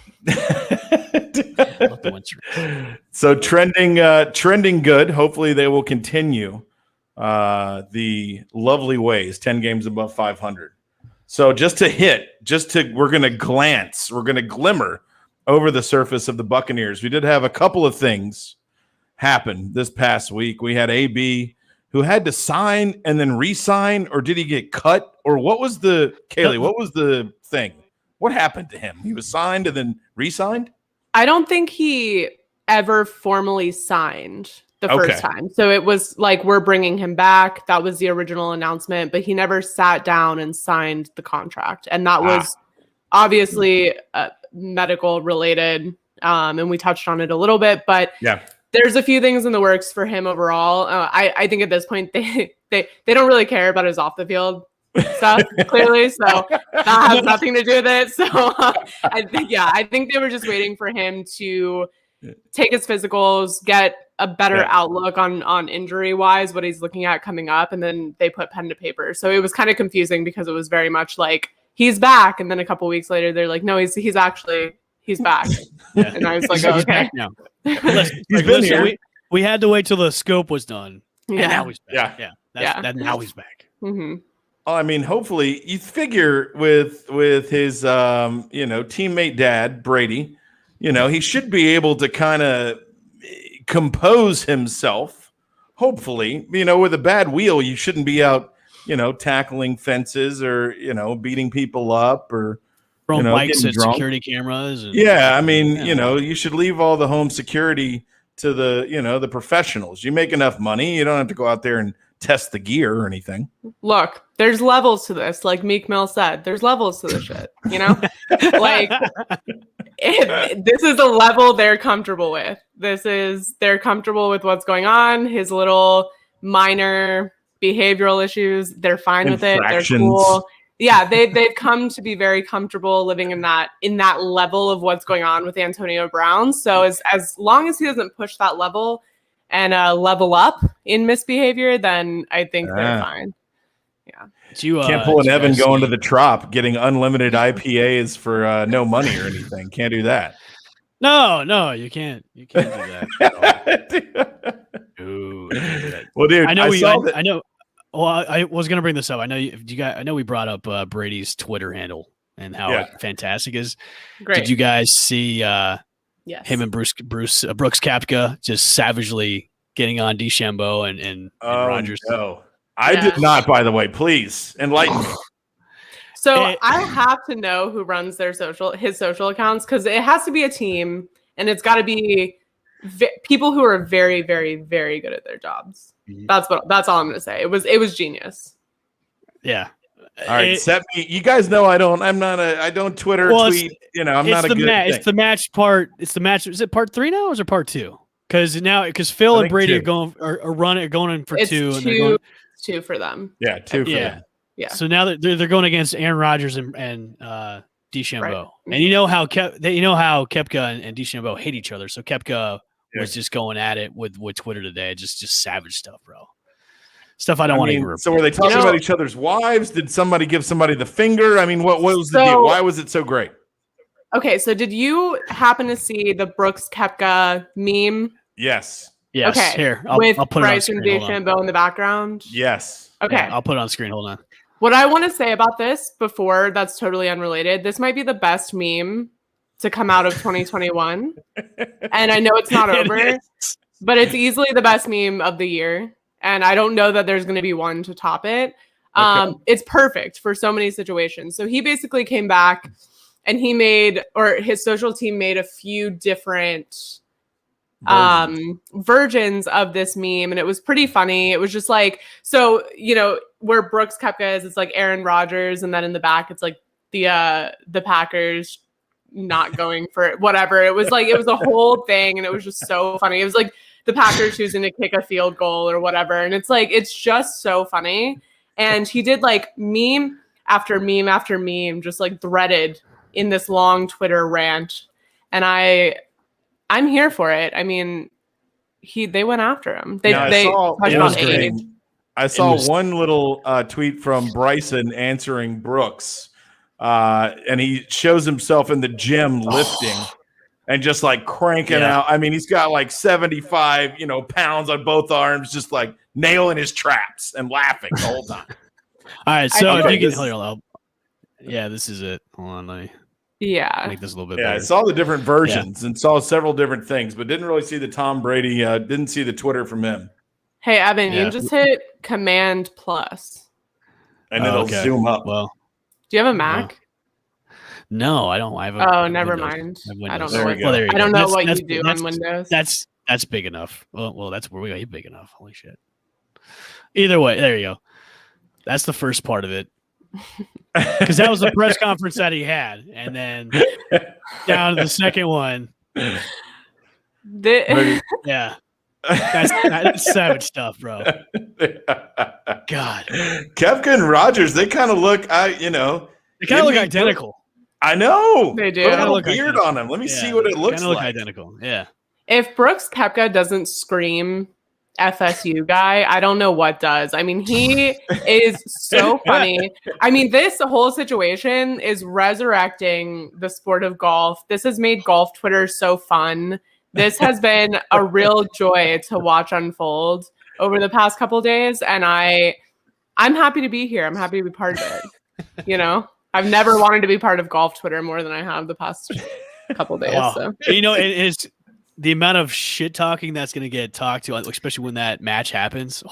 Speaker 1: I love the win streak.
Speaker 3: So trending good. Hopefully they will continue the lovely ways. 10 games above 500. So we're going to glimmer over the surface of the Buccaneers. We did have a couple of things happen this past week. We had AB who had to sign and then re-sign, or did he get cut? Or what was the thing? What happened to him? He was signed and then re-signed?
Speaker 5: I don't think he ever formally signed the first time. So it was like, we're bringing him back. That was the original announcement, but he never sat down and signed the contract. And that was obviously medical related. And we touched on it a little bit, but there's a few things in the works for him overall. I think at this point, they don't really care about his off the field stuff, clearly. So that has nothing to do with it. So I think they were just waiting for him to take his physicals, get a better outlook on injury wise, what he's looking at coming up. And then they put pen to paper. So it was kind of confusing because it was very much like he's back. And then a couple weeks later, they're like, no, he's back. And I was like, oh, okay.
Speaker 1: Now. He's been here. We had to wait till the scope was done.
Speaker 5: Yeah.
Speaker 1: And now he's back. Now he's back.
Speaker 5: Mm-hmm.
Speaker 3: I mean, hopefully you figure with his teammate dad, Brady, he should be able to kind of compose himself. Hopefully, with a bad wheel, you shouldn't be out, tackling fences or, beating people up or
Speaker 1: Throwing
Speaker 3: know,
Speaker 1: bikes
Speaker 3: getting
Speaker 1: at
Speaker 3: drunk.
Speaker 1: security cameras. And,
Speaker 3: Yeah, I mean, you should leave all the home security to the professionals. You make enough money, you don't have to go out there and test the gear or anything.
Speaker 5: Look, there's levels to this. Like Meek Mill said, there's levels to this shit. Like this is the level they're comfortable with. They're comfortable with what's going on. His little minor behavioral issues, they're fine with it. They're cool. Yeah, they've come to be very comfortable living in that level of what's going on with Antonio Brown. So as long as he doesn't push that level and level up in misbehavior, then I think they're fine. Yeah.
Speaker 3: Can't pull an Evan going to the Trop, getting unlimited IPAs for no money or anything. Can't do that.
Speaker 1: No, you can't. You can't do that. Ooh,
Speaker 3: well, dude,
Speaker 1: I know. Well, I was going to bring this up. I know I know we brought up Brady's Twitter handle and how fantastic it is.
Speaker 5: Great.
Speaker 1: Did you guys see
Speaker 5: yes.
Speaker 1: him and Brooks Koepka just savagely getting on DeChambeau and Rogers?
Speaker 3: No, I did not. By the way, please enlighten me.
Speaker 5: So I have to know who runs his social accounts, because it has to be a team, and it's got to be people who are very, very, very good at their jobs. That's all I'm gonna say. It was genius.
Speaker 1: Yeah.
Speaker 3: All right, you guys know I don't Twitter tweet. I'm not a good
Speaker 1: It's the match part. It's the match. Is it part 3 now or is it part 2? Because Phil and Brady are going in for 2. And they're going,
Speaker 5: 2 for them.
Speaker 3: Yeah, 2 for them.
Speaker 5: Yeah.
Speaker 1: So now they're going against Aaron Rodgers and DeChambeau, right. And you know how Koepka and DeChambeau hate each other. So Koepka was just going at it with Twitter today, just savage stuff, bro. Stuff I don't want to even repeat.
Speaker 3: So were they talking about each other's wives? Did somebody give somebody the finger? I mean, what was the deal? Why was it so great?
Speaker 5: Okay, so did you happen to see the Brooks Koepka meme?
Speaker 3: Yes.
Speaker 1: Okay. Here, I'll put
Speaker 5: Bryson
Speaker 1: it on screen.
Speaker 5: DeChambeau in the background.
Speaker 3: Yes.
Speaker 5: Okay.
Speaker 1: Yeah, I'll put it on screen. Hold on.
Speaker 5: What I want to say about this before that's totally unrelated, this might be the best meme to come out of 2021. And I know it's not over, but it's easily the best meme of the year. And I don't know that there's going to be one to top it. It's perfect for so many situations. So he basically came back and his social team made a few different versions of this meme, and it was pretty funny. It was just like, so where Brooks Koepka is, it's like Aaron Rodgers, and then in the back it's like the Packers not going for it, whatever. It was a whole thing, and it was just so funny. It was like the Packers choosing to kick a field goal or whatever, and it's just so funny. And he did like meme after meme after meme, just like threaded in this long Twitter rant, and I'm here for it. I mean, they went after him.
Speaker 3: I saw one little tweet from Bryson answering Brooks, and he shows himself in the gym lifting and just like cranking out. I mean, he's got like 75, pounds on both arms, just like nailing his traps and laughing the whole time.
Speaker 1: All right, so if you can, this is it. Hold on, let me.
Speaker 5: Yeah.
Speaker 1: Make this a little bit better.
Speaker 3: I saw the different versions and saw several different things, but didn't really see the Tom Brady, didn't see the Twitter from him.
Speaker 5: Hey, Evan, you can just hit Command+.
Speaker 3: And it'll zoom up.
Speaker 5: Well, do you have a Mac?
Speaker 1: No, I don't. I have
Speaker 5: never
Speaker 1: Windows.
Speaker 5: mind.
Speaker 1: I
Speaker 5: don't know. I don't know what you do on Windows.
Speaker 1: That's big enough. Well, that's where we got big enough. Holy shit. Either way, there you go. That's the first part of it. Because that was the press conference that he had, and then down to the second one. Yeah, that's savage stuff, bro. God,
Speaker 3: Koepka and Rodgers, they kind of look, they
Speaker 1: kind of look identical.
Speaker 3: I know
Speaker 5: they do.
Speaker 3: Put a little beard on them. Let me see what it looks like.
Speaker 1: Look identical. Yeah.
Speaker 5: If Brooks Koepka doesn't scream FSU guy, I don't know what does. I mean, he is so funny. I mean, this whole situation is resurrecting the sport of golf. This has made golf Twitter so fun. This has been a real joy to watch unfold over the past couple of days, and I'm happy to be here. I'm happy to be part of it. I've never wanted to be part of golf Twitter more than I have the past couple of days.
Speaker 1: Wow.
Speaker 5: So.
Speaker 1: It is the amount of shit talking that's going to get talked to, especially when that match happens.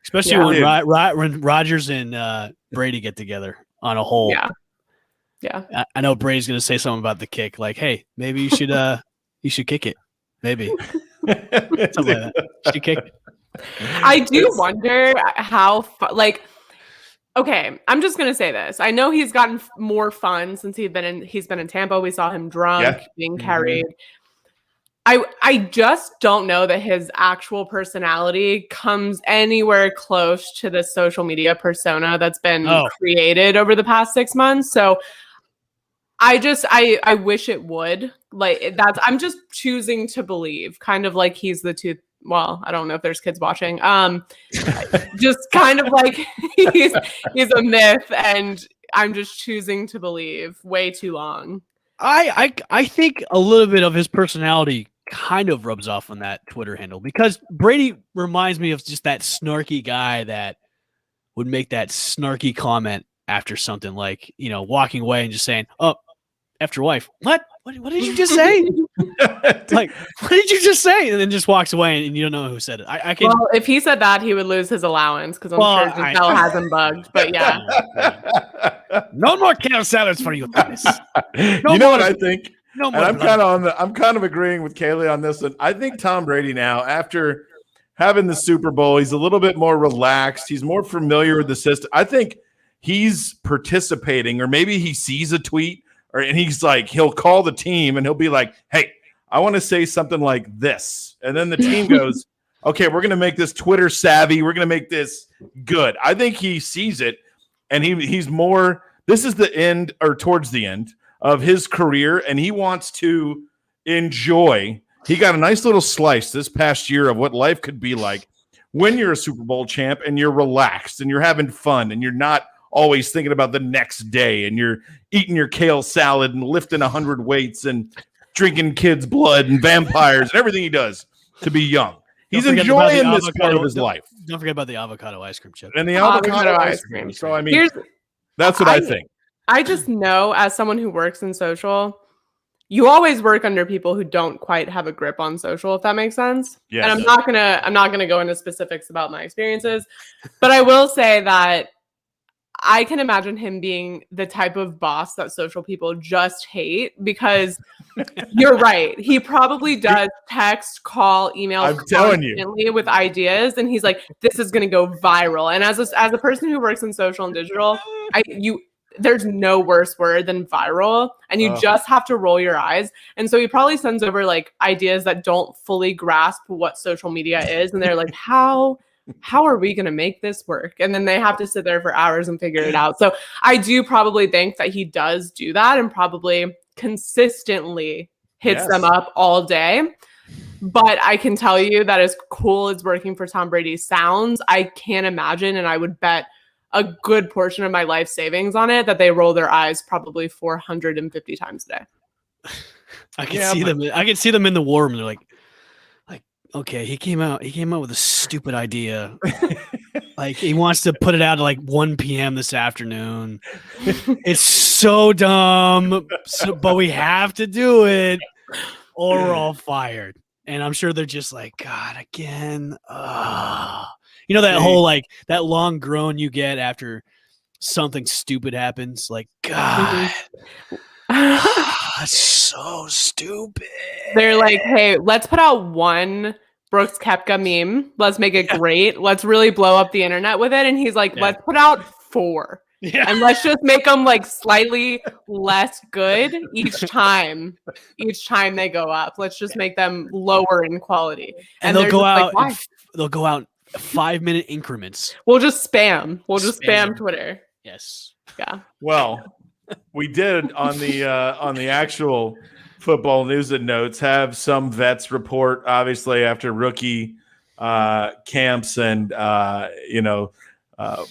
Speaker 1: Especially when Rodgers and Brady get together on a hole.
Speaker 5: Yeah. Yeah.
Speaker 1: I know Brady's going to say something about the kick. Like, hey, maybe you should kick it. Maybe. Something like that. You should kick it.
Speaker 5: I do wonder how, okay, I'm just going to say this. I know he's gotten more fun since he's been in Tampa. We saw him drunk, being carried. I just don't know that his actual personality comes anywhere close to the social media persona that's been created over the past 6 months. So I wish it would. I'm just choosing to believe, kind of like he's the tooth. Well, I don't know if there's kids watching. Just kind of like he's a myth, and I'm just choosing to believe way too long.
Speaker 1: I think a little bit of his personality kind of rubs off on that Twitter handle, because Brady reminds me of just that snarky guy that would make that snarky comment after something, like, walking away and just saying, "Oh, after wife, what did you just say?" Like, what did you just say? And then just walks away, and you don't know who said it. I can.
Speaker 5: Well, if he said that, he would lose his allowance, because I'm sure Giselle has him bugged. But yeah,
Speaker 1: no more kale salads for you guys.
Speaker 3: What I think?
Speaker 1: No
Speaker 3: and
Speaker 1: more.
Speaker 3: I'm kind of agreeing with Kaylee on this one. I think Tom Brady now, after having the Super Bowl, he's a little bit more relaxed. He's more familiar with the system. I think he's participating, or maybe he sees a tweet, and he's like, he'll call the team and he'll be like, "Hey, I want to say something like this." And then the team goes, "Okay, we're going to make this Twitter savvy. We're going to make this good." I think he sees it, and he's more, this is the end, or towards the end of his career, and he wants to enjoy. He got a nice little slice this past year of what life could be like when you're a Super Bowl champ and you're relaxed and you're having fun and you're not always thinking about the next day, and you're eating your kale salad and lifting 100 weights and drinking kids' blood and vampires and everything he does to be young. He's enjoying this part of his life.
Speaker 1: Don't forget about the avocado ice cream chip.
Speaker 3: And the avocado ice cream. So, I mean, that's what I think.
Speaker 5: I just know, as someone who works in social, you always work under people who don't quite have a grip on social, if that makes sense.
Speaker 3: Yes.
Speaker 5: And I'm not gonna go into specifics about my experiences, but I will say that I can imagine him being the type of boss that social people just hate, because you're right. He probably does text, call, email,
Speaker 3: I'm telling you,
Speaker 5: with ideas, and he's like, "This is gonna go viral." And as a person who works in social and digital, there's no worse word than viral, and you just have to roll your eyes. And so he probably sends over like ideas that don't fully grasp what social media is, and they're like, how are we going to make this work? And then they have to sit there for hours and figure it out. So I do probably think that he does do that, and probably consistently hits them up all day. But I can tell you that as cool as working for Tom Brady sounds, I can't imagine, and I would bet a good portion of my life savings on it, that they roll their eyes probably 450 times a day.
Speaker 1: I can see them in the war room. They're like, okay, he came out with a stupid idea. Like, he wants to put it out at like 1 p.m. this afternoon. It's so dumb, but we have to do it, or we're all fired. And I'm sure they're just like, God, again. That whole, like, that long groan you get after something stupid happens. Like, God, that's so stupid.
Speaker 5: They're like, "Hey, let's put out one Brooks Koepka meme. Let's make it great. Let's really blow up the internet with it." And he's like, "Let's put out 4. Yeah. And let's just make them like slightly less good each time they go up. Let's just make them lower in quality."
Speaker 1: And they'll go out. Like, they'll go out 5-minute increments.
Speaker 5: We'll just spam. We'll just spam Twitter.
Speaker 1: Yes.
Speaker 5: Yeah.
Speaker 3: Well, we did on the actual football news and notes have some vets report, obviously, after rookie camps, and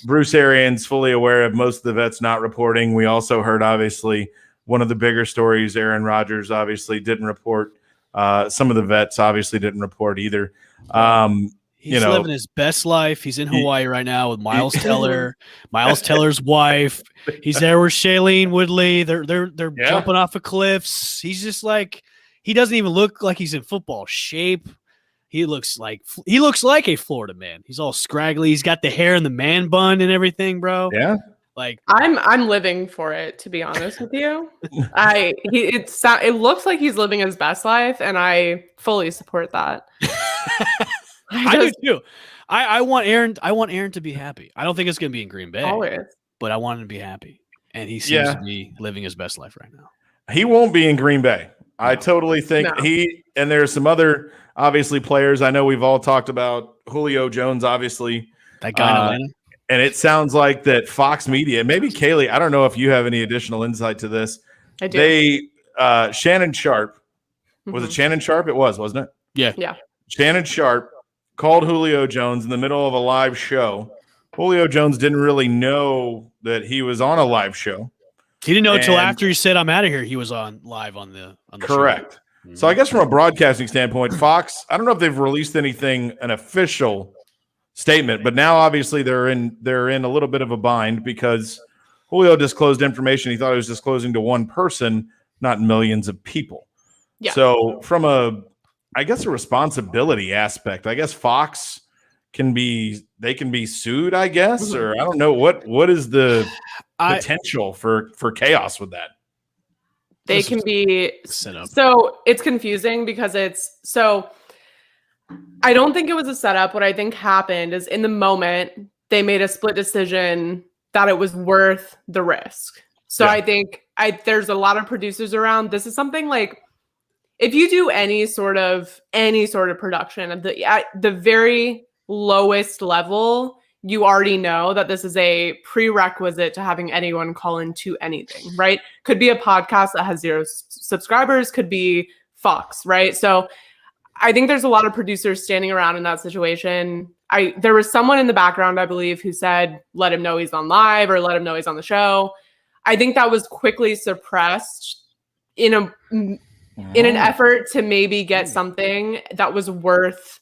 Speaker 3: Bruce Arians fully aware of most of the vets not reporting. We also heard, obviously, one of the bigger stories, Aaron Rodgers obviously didn't report. Some of the vets obviously didn't report either.
Speaker 1: He's living his best life. He's in Hawaii right now with Miles Teller, Miles Teller's wife. He's there with Shailene Woodley. They're jumping off of cliffs. He's just like, he doesn't even look like he's in football shape. He looks like a Florida man. He's all scraggly. He's got the hair and the man bun and everything, bro.
Speaker 3: Yeah.
Speaker 1: Like
Speaker 5: I'm living for it, to be honest with you. It looks like he's living his best life, and I fully support that.
Speaker 1: I do too. I want Aaron to be happy. I don't think it's gonna be in Green Bay,
Speaker 5: Always.
Speaker 1: but I want him to be happy. And he seems to be living his best life right now.
Speaker 3: He won't be in Green Bay. I totally think and there's some other obviously players. I know we've all talked about Julio Jones, obviously.
Speaker 1: That guy in Atlanta.
Speaker 3: And it sounds like that Fox Media, maybe Kaylee, I don't know if you have any additional insight to this.
Speaker 5: I do.
Speaker 3: Shannon Sharp, was it Shannon Sharp? It was, wasn't it?
Speaker 5: Yeah.
Speaker 3: Shannon Sharp called Julio Jones in the middle of a live show. Julio Jones didn't really know that he was on a live show.
Speaker 1: He didn't know until after he said, "I'm out of here." He was live on the
Speaker 3: correct. Show. Mm-hmm. So I guess from a broadcasting standpoint, Fox, I don't know if they've released an official statement, but now obviously they're in a little bit of a bind because Julio disclosed information he thought he was disclosing to one person, not millions of people. Yeah. So from a responsibility aspect, I guess Fox can be sued, I guess, or I don't know what is the potential for chaos with that.
Speaker 5: They can be set up. So it's confusing because I don't think it was a setup. What I think happened is in the moment they made a split decision that it was worth the risk. So I think there's a lot of producers around. This is something like if you do any sort of production at the very lowest level, you already know that this is a prerequisite to having anyone call into anything, right? Could be a podcast that has 0 subscribers, could be Fox, right? So I think there's a lot of producers standing around in that situation. There was someone in the background, I believe, who said, let him know he's on live or let him know he's on the show. I think that was quickly suppressed in an effort to maybe get something that was worth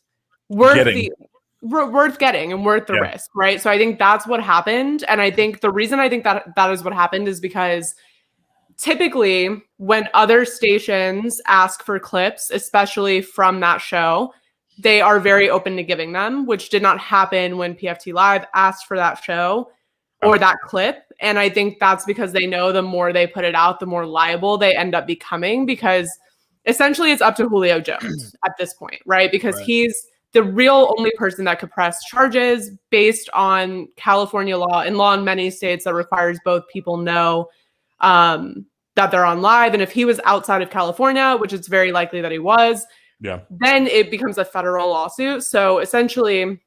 Speaker 5: getting and worth the risk, right? So I think that's what happened. And I think the reason I think that is what happened is because typically when other stations ask for clips, especially from that show, they are very open to giving them, which did not happen when PFT Live asked for that show or that clip. And I think that's because they know the more they put it out, the more liable they end up becoming, because essentially it's up to Julio Jones at this point, right? Because he's the real only person that could press charges based on California law and law in many states that requires both people know that they're on live. And if he was outside of California, which it's very likely that he was, then it becomes a federal lawsuit. So essentially,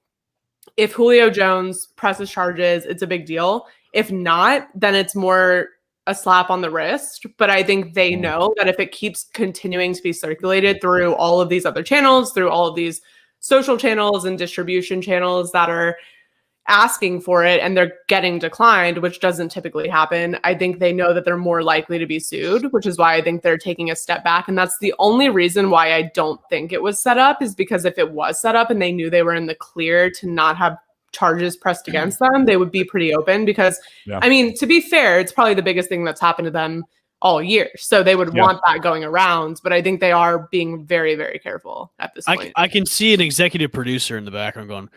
Speaker 5: if Julio Jones presses charges, it's a big deal. If not, then it's more a slap on the wrist. But I think they know that if it keeps continuing to be circulated through all of these other channels, through all of these social channels and distribution channels that are asking for it and they're getting declined, which doesn't typically happen, I think they know that they're more likely to be sued, which is why I think they're taking a step back. And that's the only reason why I don't think it was set up, is because if it was set up and they knew they were in the clear to not have charges pressed against them, they would be pretty open because, I mean, to be fair, it's probably the biggest thing that's happened to them all year. So they would want that going around, but I think they are being very, very careful at this point.
Speaker 1: I can see an executive producer in the background going,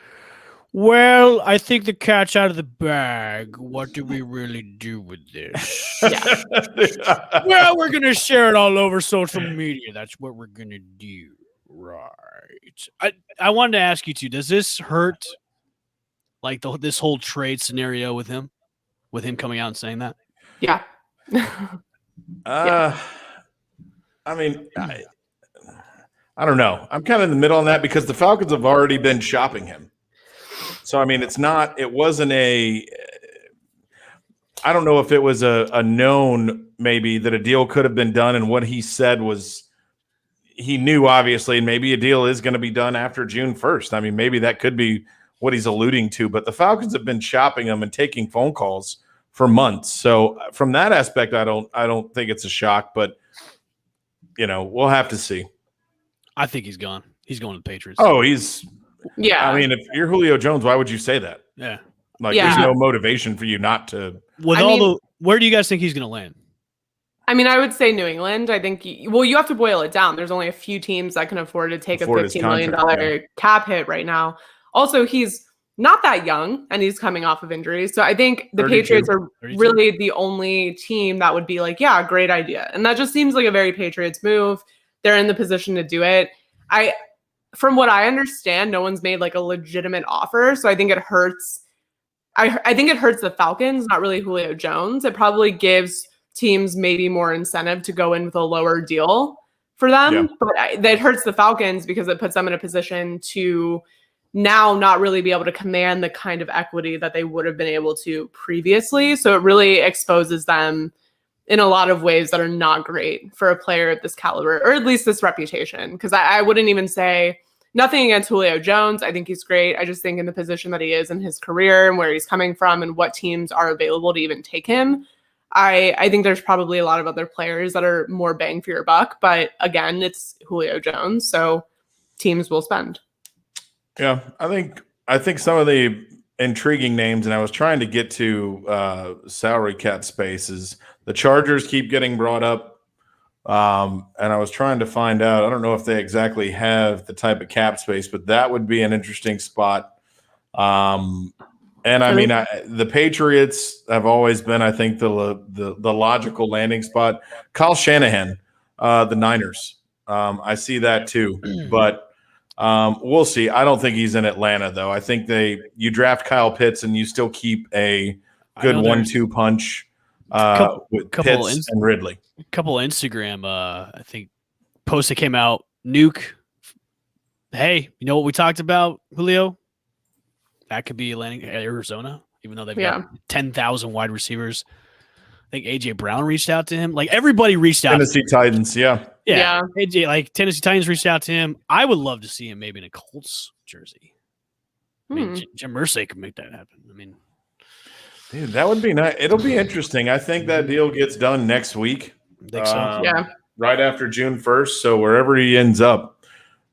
Speaker 1: well, I think the cat's out of the bag. What do we really do with this? Well, we're going to share it all over social media. That's what we're going to do. Right. I wanted to ask you too, does this hurt like this whole trade scenario with him coming out and saying that?
Speaker 5: Yeah.
Speaker 3: I mean, I don't know. I'm kind of in the middle on that because the Falcons have already been shopping him. So, I mean, it wasn't I don't know if it was a known maybe that a deal could have been done, and what he said was he knew obviously, and maybe a deal is going to be done after June 1st. I mean, maybe that could be what he's alluding to, but the Falcons have been shopping him and taking phone calls for months. So from that aspect, I don't think it's a shock, but we'll have to see.
Speaker 1: I think he's gone. He's going to the Patriots.
Speaker 3: Oh,
Speaker 5: yeah.
Speaker 3: I mean, if you're Julio Jones, why would you say that?
Speaker 1: Yeah.
Speaker 3: There's no motivation for you not to.
Speaker 1: Where do you guys think he's going to land?
Speaker 5: I mean, I would say New England. I think, you have to boil it down. There's only a few teams that can afford to take a $15 million cap hit right now. Also, he's not that young, and he's coming off of injuries. So I think the
Speaker 3: 32.
Speaker 5: Patriots are
Speaker 1: 32.
Speaker 5: really the only team that would be like, yeah, great idea. And that just seems like a very Patriots move. They're in the position to do it. From what I understand, no one's made like a legitimate offer. So I think it hurts. I think it hurts the Falcons, not really Julio Jones. It probably gives teams maybe more incentive to go in with a lower deal for them.
Speaker 3: Yeah.
Speaker 5: But that hurts the Falcons because it puts them in a position to now not really be able to command the kind of equity that they would have been able to previously. So it really exposes them in a lot of ways that are not great for a player of this caliber, or at least this reputation. Because I wouldn't even say nothing against Julio Jones. I think he's great. I just think in the position that he is in his career and where he's coming from and what teams are available to even take him, I think there's probably a lot of other players that are more bang for your buck. But again, it's Julio Jones, so teams will spend.
Speaker 3: Yeah, I think some of the intriguing names, and I was trying to get to salary cap spaces. The Chargers keep getting brought up, and I was trying to find out. I don't know if they exactly have the type of cap space, but that would be an interesting spot. And I mean, the Patriots have always been, I think, the logical landing spot. Kyle Shanahan, the Niners. I see that too, but. We'll see. I don't think he's in Atlanta, though. I think you draft Kyle Pitts and you still keep a good 1-2 punch with Pitts and Ridley.
Speaker 1: A couple Instagram, I think, posts that came out. Nuke. Hey, you know what we talked about, Julio? That could be landing at Arizona, even though they've got 10,000 wide receivers. I think AJ Brown reached out to him. Like everybody reached out.
Speaker 3: Tennessee Titans, yeah.
Speaker 1: AJ, like Tennessee Titans reached out to him. I would love to see him maybe in a Colts jersey. I mean, Jim Irsay could make that happen. I mean,
Speaker 3: dude, that would be nice. It'll be interesting. I think that deal gets done next week.
Speaker 1: I think so.
Speaker 3: Right after June 1st. So wherever he ends up,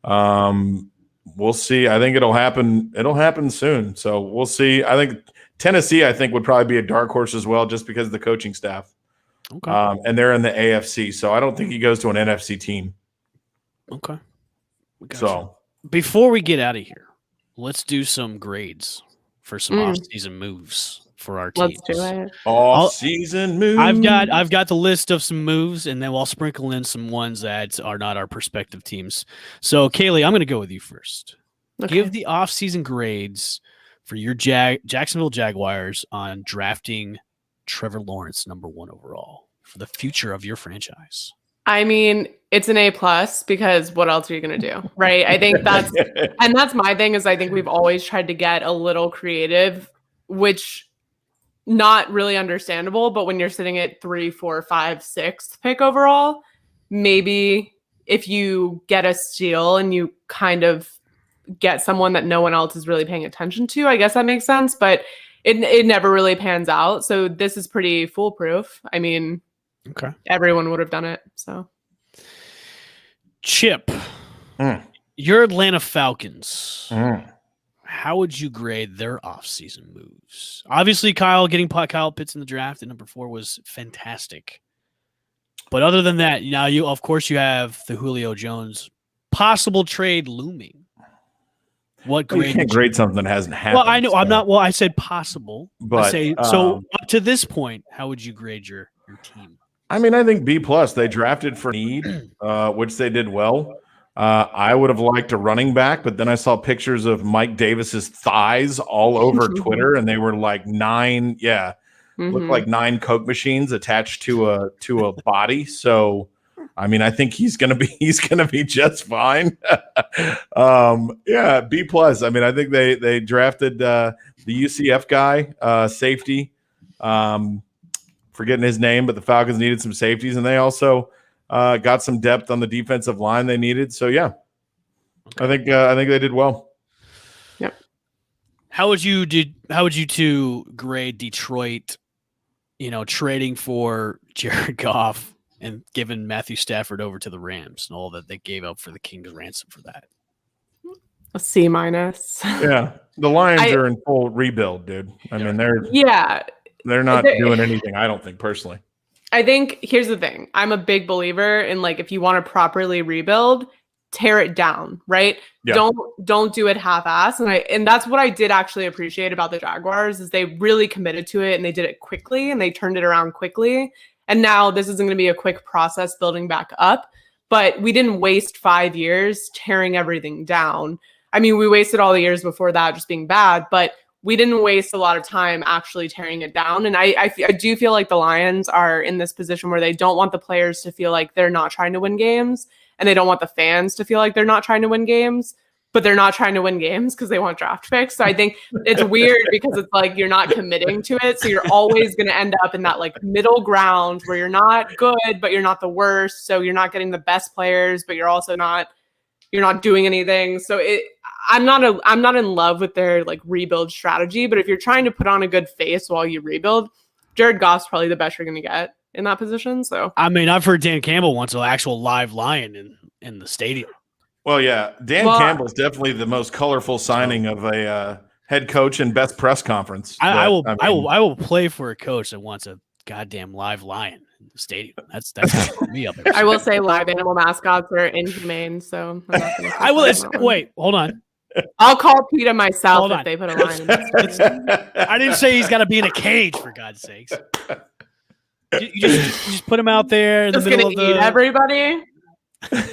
Speaker 3: we'll see. I think it'll happen. It'll happen soon. So we'll see. I think Tennessee, would probably be a dark horse as well, just because of the coaching staff.
Speaker 1: Okay.
Speaker 3: And they're in the AFC, so I don't think he goes to an NFC team.
Speaker 1: Okay.
Speaker 3: So
Speaker 1: before we get out of here, let's do some grades for some off-season moves for our teams.
Speaker 5: Let's do it.
Speaker 3: Off-season moves.
Speaker 1: I've got the list of some moves, and then I'll sprinkle in some ones that are not our prospective teams. So, Kaylee, I'm going to go with you first.
Speaker 5: Okay.
Speaker 1: Give the off-season grades for your Jacksonville Jaguars on drafting Trevor Lawrence #1 overall for the future of your franchise.
Speaker 5: I mean, it's an A+ because what else are you going to do? Right. I think that's my thing is I think we've always tried to get a little creative, which not really understandable, but when you're sitting at 3, 4, 5, 6th pick overall, maybe if you get a steal and you kind of get someone that no one else is really paying attention to, I guess that makes sense, but it never really pans out. So this is pretty foolproof. I mean,
Speaker 1: okay,
Speaker 5: everyone would have done it. So,
Speaker 1: Chip, your Atlanta Falcons. How would you grade their offseason moves? Obviously, Kyle Pitts in the draft at #4 was fantastic. But other than that, now you have the Julio Jones possible trade looming. What grade?
Speaker 3: You can't grade something that hasn't happened.
Speaker 1: Well, I know I'm not. Well, I said possible.
Speaker 3: But
Speaker 1: so up to this point, how would you grade your team?
Speaker 3: I mean, I think B+. They drafted for need, which they did well. I would have liked a running back, but then I saw pictures of Mike Davis's thighs all over Twitter, and they were like 9. Yeah, looked like 9 Coke machines attached to a body. So. I mean, I think he's gonna be just fine. B+. I mean, I think they drafted the UCF guy, safety. Forgetting his name, but the Falcons needed some safeties, and they also got some depth on the defensive line they needed. So yeah, I think they did well.
Speaker 5: Yep.
Speaker 1: How would you two grade Detroit? Trading for Jared Goff and giving Matthew Stafford over to the Rams and all that they gave up for the King's ransom for that.
Speaker 5: A C-.
Speaker 3: Yeah, the Lions are in full rebuild, dude. I mean, they're not doing anything. I don't think personally.
Speaker 5: I think here's the thing. I'm a big believer in if you want to properly rebuild, tear it down, right?
Speaker 3: Yeah.
Speaker 5: Don't do it half-ass. And that's what I did actually appreciate about the Jaguars is they really committed to it and they did it quickly and they turned it around quickly. And now this isn't going to be a quick process building back up, but we didn't waste 5 years tearing everything down. I mean, we wasted all the years before that just being bad, but we didn't waste a lot of time actually tearing it down. And I do feel like the Lions are in this position where they don't want the players to feel like they're not trying to win games. And they don't want the fans to feel like they're not trying to win games, but they're not trying to win games because they want draft picks. So I think it's weird because it's like you're not committing to it. So you're always going to end up in that like middle ground where you're not good, but you're not the worst. So you're not getting the best players, but you're also not doing anything. So I'm not in love with their like rebuild strategy. But if you're trying to put on a good face while you rebuild, Jared Goff's probably the best you're going to get in that position. So
Speaker 1: I mean, I've heard Dan Campbell wants an actual live lion in the stadium.
Speaker 3: Well, yeah, Dan Campbell's definitely the most colorful signing of a head coach and best press conference.
Speaker 1: I will play for a coach that wants a goddamn live lion in the stadium. That's me up there.
Speaker 5: I will say live animal mascots are inhumane. So I'm not gonna
Speaker 1: wait, hold on.
Speaker 5: I'll call PETA myself if they put a lion in the
Speaker 1: I didn't say he's got to be in a cage for God's sakes. You just put him out there in the middle of the
Speaker 5: eat everybody.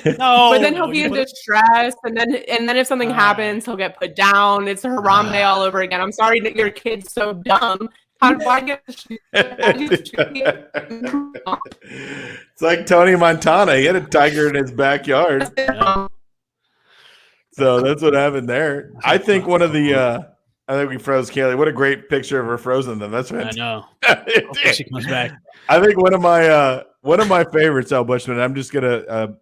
Speaker 1: No,
Speaker 5: but then he'll be in distress, and then if something happens, he'll get put down. It's a Harambe all over again. I'm sorry that your kid's so dumb. How do I get the
Speaker 3: It's like Tony Montana. He had a tiger in his backyard. So that's what happened there. I think one of the I think we froze Kaylee. What a great picture of her frozen then. That's fantastic.
Speaker 1: I know. Hopefully she comes back.
Speaker 3: I think one of my favorites, Al Bushman. I'm just gonna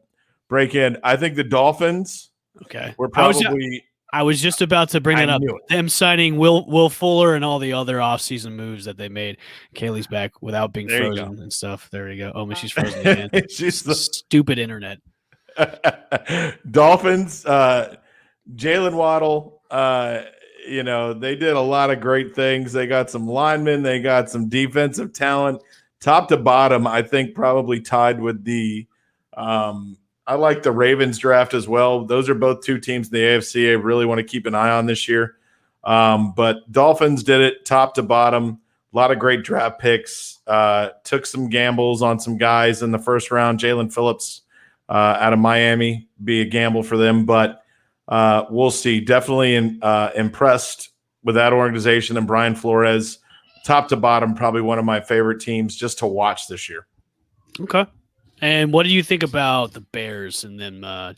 Speaker 3: break in. I think the Dolphins.
Speaker 1: Okay.
Speaker 3: Were probably.
Speaker 1: I was just about to bring it up. Them signing Will Fuller and all the other offseason moves that they made. Kaylee's back without being frozen and stuff. There you go. Oh, but she's frozen again.
Speaker 3: She's the
Speaker 1: stupid internet.
Speaker 3: Dolphins. Jalen Waddle. They did a lot of great things. They got some linemen. They got some defensive talent. Top to bottom, I think probably tied with the I like the Ravens draft as well. Those are both two teams in the AFC I really want to keep an eye on this year. But Dolphins did it top to bottom. A lot of great draft picks. Took some gambles on some guys in the first round. Jalen Phillips out of Miami, be a gamble for them. But we'll see. Definitely impressed with that organization and Brian Flores. Top to bottom, probably one of my favorite teams just to watch this year.
Speaker 1: Okay. And what do you think about the Bears and them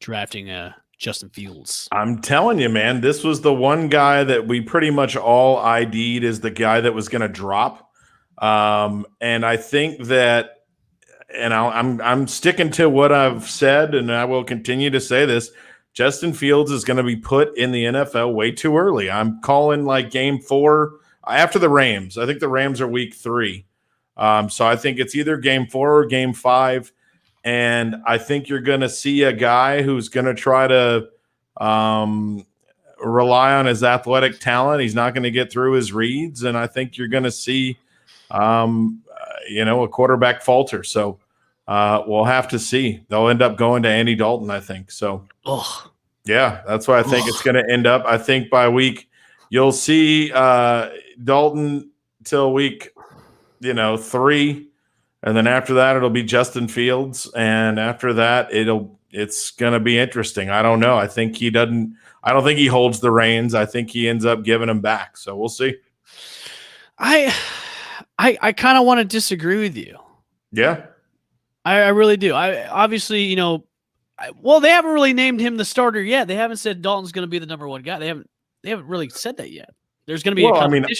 Speaker 1: drafting Justin Fields?
Speaker 3: I'm telling you, man, this was the one guy that we pretty much all ID'd as the guy that was going to drop. And I think that, and I'm sticking to what I've said, and I will continue to say this, Justin Fields is going to be put in the NFL way too early. I'm calling like game 4 after the Rams. I think the Rams are week 3. So I think it's either game 4 or game 5. And I think you're going to see a guy who's going to try to rely on his athletic talent. He's not going to get through his reads. And I think you're going to see, a quarterback falter. So we'll have to see. They'll end up going to Andy Dalton, I think. So, yeah, that's why I think it's going to end up. I think by week, you'll see Dalton till week 3, and then after that it'll be Justin Fields, and after that it's gonna be interesting. I don't know. I don't think he holds the reins. I think he ends up giving them back. So we'll see.
Speaker 1: I kind of want to disagree with you.
Speaker 3: Yeah,
Speaker 1: I really do. I obviously, they haven't really named him the starter yet. They haven't said Dalton's going to be the number 1 guy. They haven't really said that yet. There's going to be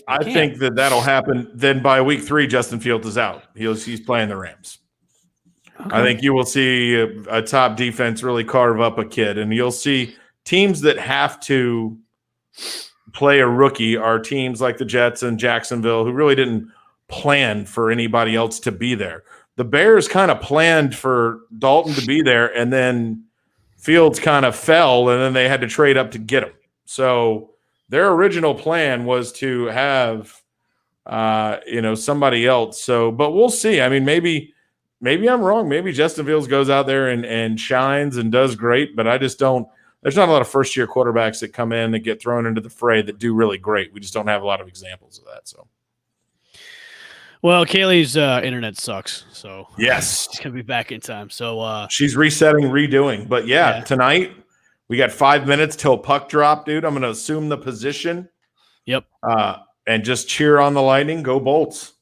Speaker 3: I think that'll happen. Then by week 3, Justin Fields is out. He's playing the Rams. Okay. I think you will see a top defense really carve up a kid, and you'll see teams that have to play a rookie are teams like the Jets and Jacksonville, who really didn't plan for anybody else to be there. The Bears kind of planned for Dalton to be there, and then Fields kind of fell, and then they had to trade up to get him. So their original plan was to have, somebody else. So, but we'll see. I mean, maybe
Speaker 6: maybe I'm wrong. Maybe Justin Fields goes out there and shines and does great, but I just don't. There's not a lot of first-year quarterbacks that come in that get thrown into the fray that do really great. We just don't have a lot of examples of that. So,
Speaker 1: Well, Kaylee's internet sucks, so
Speaker 3: Yes.
Speaker 1: she's gonna be back in time. So
Speaker 3: She's resetting, redoing. But yeah, tonight we got 5 minutes till puck drop, dude. I'm going to assume the position.
Speaker 1: Yep.
Speaker 3: And just cheer on the Lightning. Go Bolts.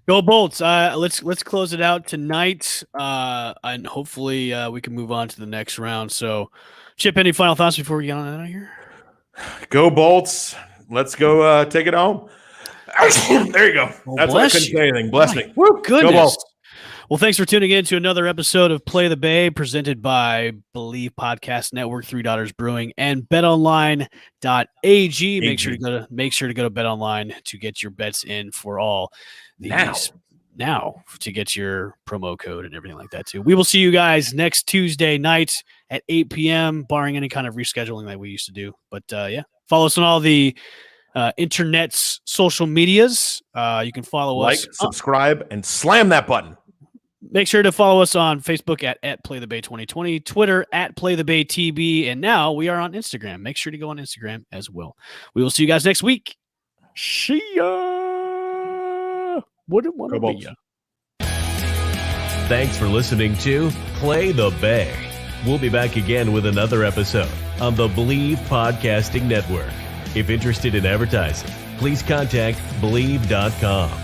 Speaker 1: Go Bolts. Let's close it out tonight, and hopefully we can move on to the next round. So, Chip, any final thoughts before we get on out of here?
Speaker 3: Go Bolts. Let's go take it home. There you go.
Speaker 1: Well,
Speaker 3: That's why I
Speaker 1: bless
Speaker 3: couldn't
Speaker 1: you.
Speaker 3: say anything. Bless
Speaker 1: My
Speaker 3: me. Woo.
Speaker 1: Goodness.
Speaker 3: Go Bolts.
Speaker 1: Well, thanks for tuning in to another episode of Play the Bay, presented by Bleav Podcast Network, 3 Daughters Brewing, and BetOnline.ag. Make sure to go to BetOnline to get your bets in for all these now to get your promo code and everything like that too. We will see you guys next Tuesday night at 8 p.m., barring any kind of rescheduling that we used to do. But follow us on all the internet's social medias. You can follow us,
Speaker 3: subscribe, and slam that button.
Speaker 1: Make sure to follow us on Facebook at Play the Bay 2020, Twitter at Play the Bay TB, and now we are on Instagram. Make sure to go on Instagram as well. We will see you guys next week. See ya. Wouldn't want to be ya.
Speaker 2: Thanks for listening to Play the Bay. We'll be back again with another episode on the Bleav Podcasting Network. If interested in advertising, please contact Bleav.com.